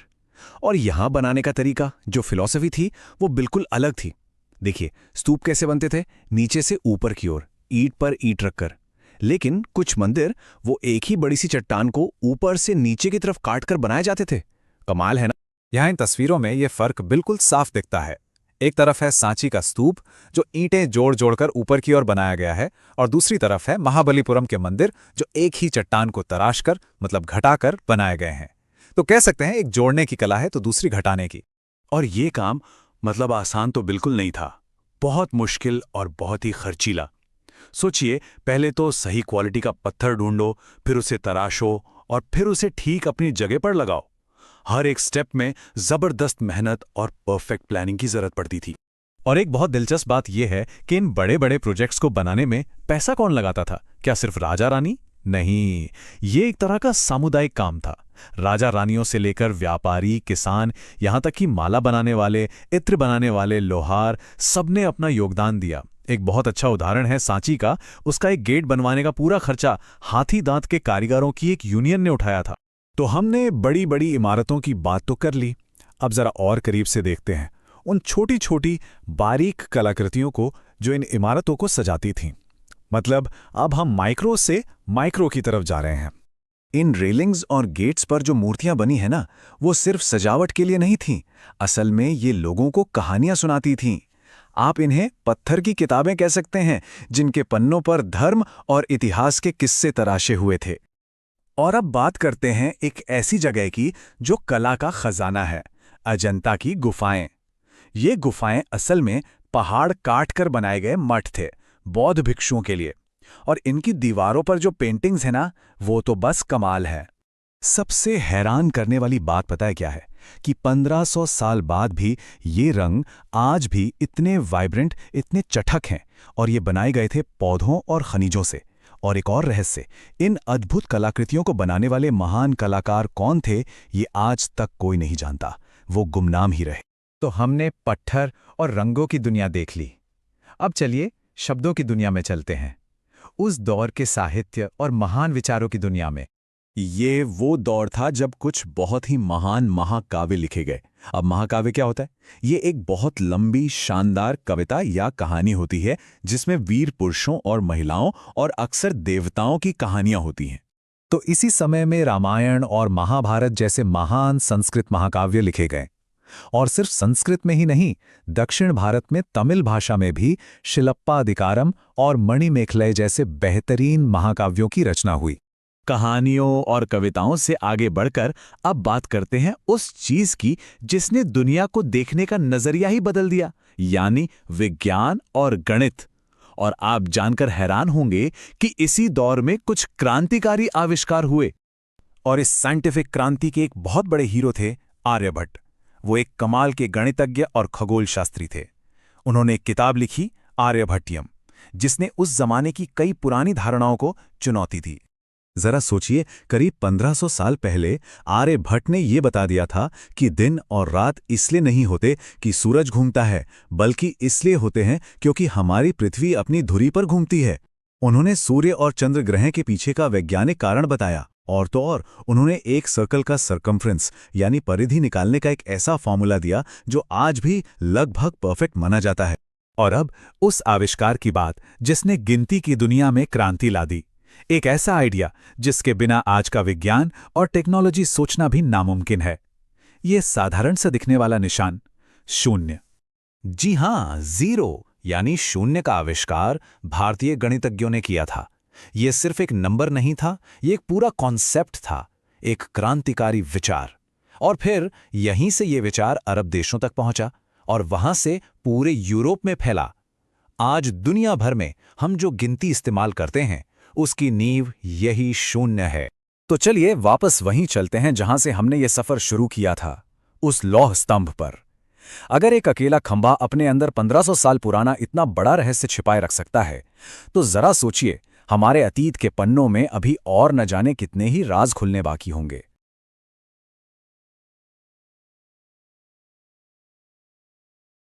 और यहां बनाने का तरीका, जो फिलॉसफी थी, वो बिल्कुल अलग थी। देखिए, स्तूप कैसे बनते थे? नीचे से ऊपर की ओर, ईंट पर ईंट रखकर। लेकिन कुछ मंदिर वो एक ही बड़ी सी चट्टान को ऊपर से नीचे की तरफ काटकर बनाए जाते थे। कमाल है ना? यहाँ इन तस्वीरों में ये फर्क बिल्कुल साफ दिखता है। एक तरफ है सांची का स्तूप जो ईंटें जोड़ जोड़कर ऊपर की ओर बनाया गया है, और दूसरी तरफ है महाबलीपुरम के मंदिर जो एक ही चट्टान को तराशकर, मतलब घटाकर बनाए गए हैं। तो कह सकते हैं एक जोड़ने की कला है तो दूसरी घटाने की। और ये काम मतलब आसान तो बिल्कुल नहीं था, बहुत मुश्किल और बहुत ही खर्चीला। सोचिए, पहले तो सही क्वालिटी का पत्थर ढूंढो, फिर उसे तराशो और फिर उसे ठीक अपनी जगह पर लगाओ। हर एक स्टेप में जबरदस्त मेहनत और परफेक्ट प्लानिंग की जरूरत पड़ती थी। और एक बहुत दिलचस्प बात यह है कि इन बड़े बड़े प्रोजेक्ट्स को बनाने में पैसा कौन लगाता था? क्या सिर्फ राजा रानी? नहीं, ये एक तरह का सामुदायिक काम था। राजा रानियों से लेकर व्यापारी, किसान, यहां तक कि माला बनाने वाले, इत्र बनाने वाले, लोहार, सबने अपना योगदान दिया। एक बहुत अच्छा उदाहरण है सांची का। उसका एक गेट बनवाने का पूरा खर्चा हाथी दांत के कारीगरों की एक यूनियन ने उठाया था। तो हमने बड़ी बड़ी इमारतों की बात तो कर ली, अब जरा और करीब से देखते हैं उन छोटी छोटी बारीक कलाकृतियों को जो इन इमारतों को सजाती थीं। मतलब अब हम माइक्रो से माइक्रो की तरफ जा रहे हैं। इन रेलिंग्स और गेट्स पर जो मूर्तियां बनी है ना, वो सिर्फ सजावट के लिए नहीं थीं। असल में ये लोगों को कहानियां सुनाती थीं। आप इन्हें पत्थर की किताबें कह सकते हैं, जिनके पन्नों पर धर्म और इतिहास के किस्से तराशे हुए थे। और अब बात करते हैं एक ऐसी जगह की जो कला का खजाना है, अजंता की गुफाएं। ये गुफाएं असल में पहाड़ काट कर बनाए गए मठ थे, बौद्ध भिक्षुओं के लिए। और इनकी दीवारों पर जो पेंटिंग्स हैं ना, वो तो बस कमाल है। सबसे हैरान करने वाली बात पता है क्या है? कि 1500 साल बाद भी ये रंग आज भी इतने वाइब्रेंट, इतने चटक हैं, और ये बनाए गए थे पौधों और खनिजों से। और एक और रहस्य, इन अद्भुत कलाकृतियों को बनाने वाले महान कलाकार कौन थे, ये आज तक कोई नहीं जानता। वो गुमनाम ही रहे। तो हमने पत्थर और रंगों की दुनिया देख ली। अब चलिए शब्दों की दुनिया में चलते हैं, उस दौर के साहित्य और महान विचारों की दुनिया में। ये वो दौर था जब कुछ बहुत ही महान महाकाव्य लिखे गए। अब महाकाव्य क्या होता है? ये एक बहुत लंबी शानदार कविता या कहानी होती है जिसमें वीर पुरुषों और महिलाओं और अक्सर देवताओं की कहानियां होती हैं। तो इसी समय में रामायण और महाभारत जैसे महान संस्कृत महाकाव्य लिखे गए। और सिर्फ संस्कृत में ही नहीं, दक्षिण भारत में तमिल भाषा में भी शिलप्पाधिकारम और मणिमेखलय जैसे बेहतरीन महाकाव्यों की रचना हुई। कहानियों और कविताओं से आगे बढ़कर अब बात करते हैं उस चीज की जिसने दुनिया को देखने का नजरिया ही बदल दिया, यानी विज्ञान और गणित। और आप जानकर हैरान होंगे कि इसी दौर में कुछ क्रांतिकारी आविष्कार हुए। और इस साइंटिफिक क्रांति के एक बहुत बड़े हीरो थे आर्यभट्ट। वो एक कमाल के गणितज्ञ और खगोल शास्त्री थे। उन्होंने एक किताब लिखी, आर्यभट्टियम, जिसने उस जमाने की कई पुरानी धारणाओं को चुनौती दी। जरा सोचिए, करीब 1500 साल पहले आर्यभट्ट ने यह बता दिया था कि दिन और रात इसलिए नहीं होते कि सूरज घूमता है, बल्कि इसलिए होते हैं क्योंकि हमारी पृथ्वी अपनी धुरी पर घूमती है। उन्होंने सूर्य और चंद्र ग्रहण के पीछे का वैज्ञानिक कारण बताया। और तो और उन्होंने एक सर्कल का सरकमफ्रेंस यानी परिधि निकालने का एक ऐसा फॉर्मूला दिया जो आज भी लगभग परफेक्ट माना जाता है। और अब उस आविष्कार की बात जिसने गिनती की दुनिया में क्रांति ला दी। एक ऐसा आइडिया जिसके बिना आज का विज्ञान और टेक्नोलॉजी सोचना भी नामुमकिन है। ये साधारण सा दिखने वाला निशान, शून्य। जी हां, जीरो यानी शून्य का आविष्कार भारतीय गणितज्ञों ने किया था। ये सिर्फ एक नंबर नहीं था, ये एक पूरा कॉन्सेप्ट था, एक क्रांतिकारी विचार। और फिर यहीं से ये विचार अरब देशों तक पहुंचा और वहां से पूरे यूरोप में फैला। आज दुनिया भर में हम जो गिनती इस्तेमाल करते हैं, उसकी नींव यही शून्य है। तो चलिए वापस वहीं चलते हैं जहां से हमने ये सफर शुरू किया था, उस लौह स्तंभ पर। अगर एक अकेला खंभा अपने अंदर 1500 साल पुराना इतना बड़ा रहस्य छिपाए रख सकता है, तो जरा सोचिए हमारे अतीत के पन्नों में अभी और न जाने कितने ही राज खुलने बाकी होंगे।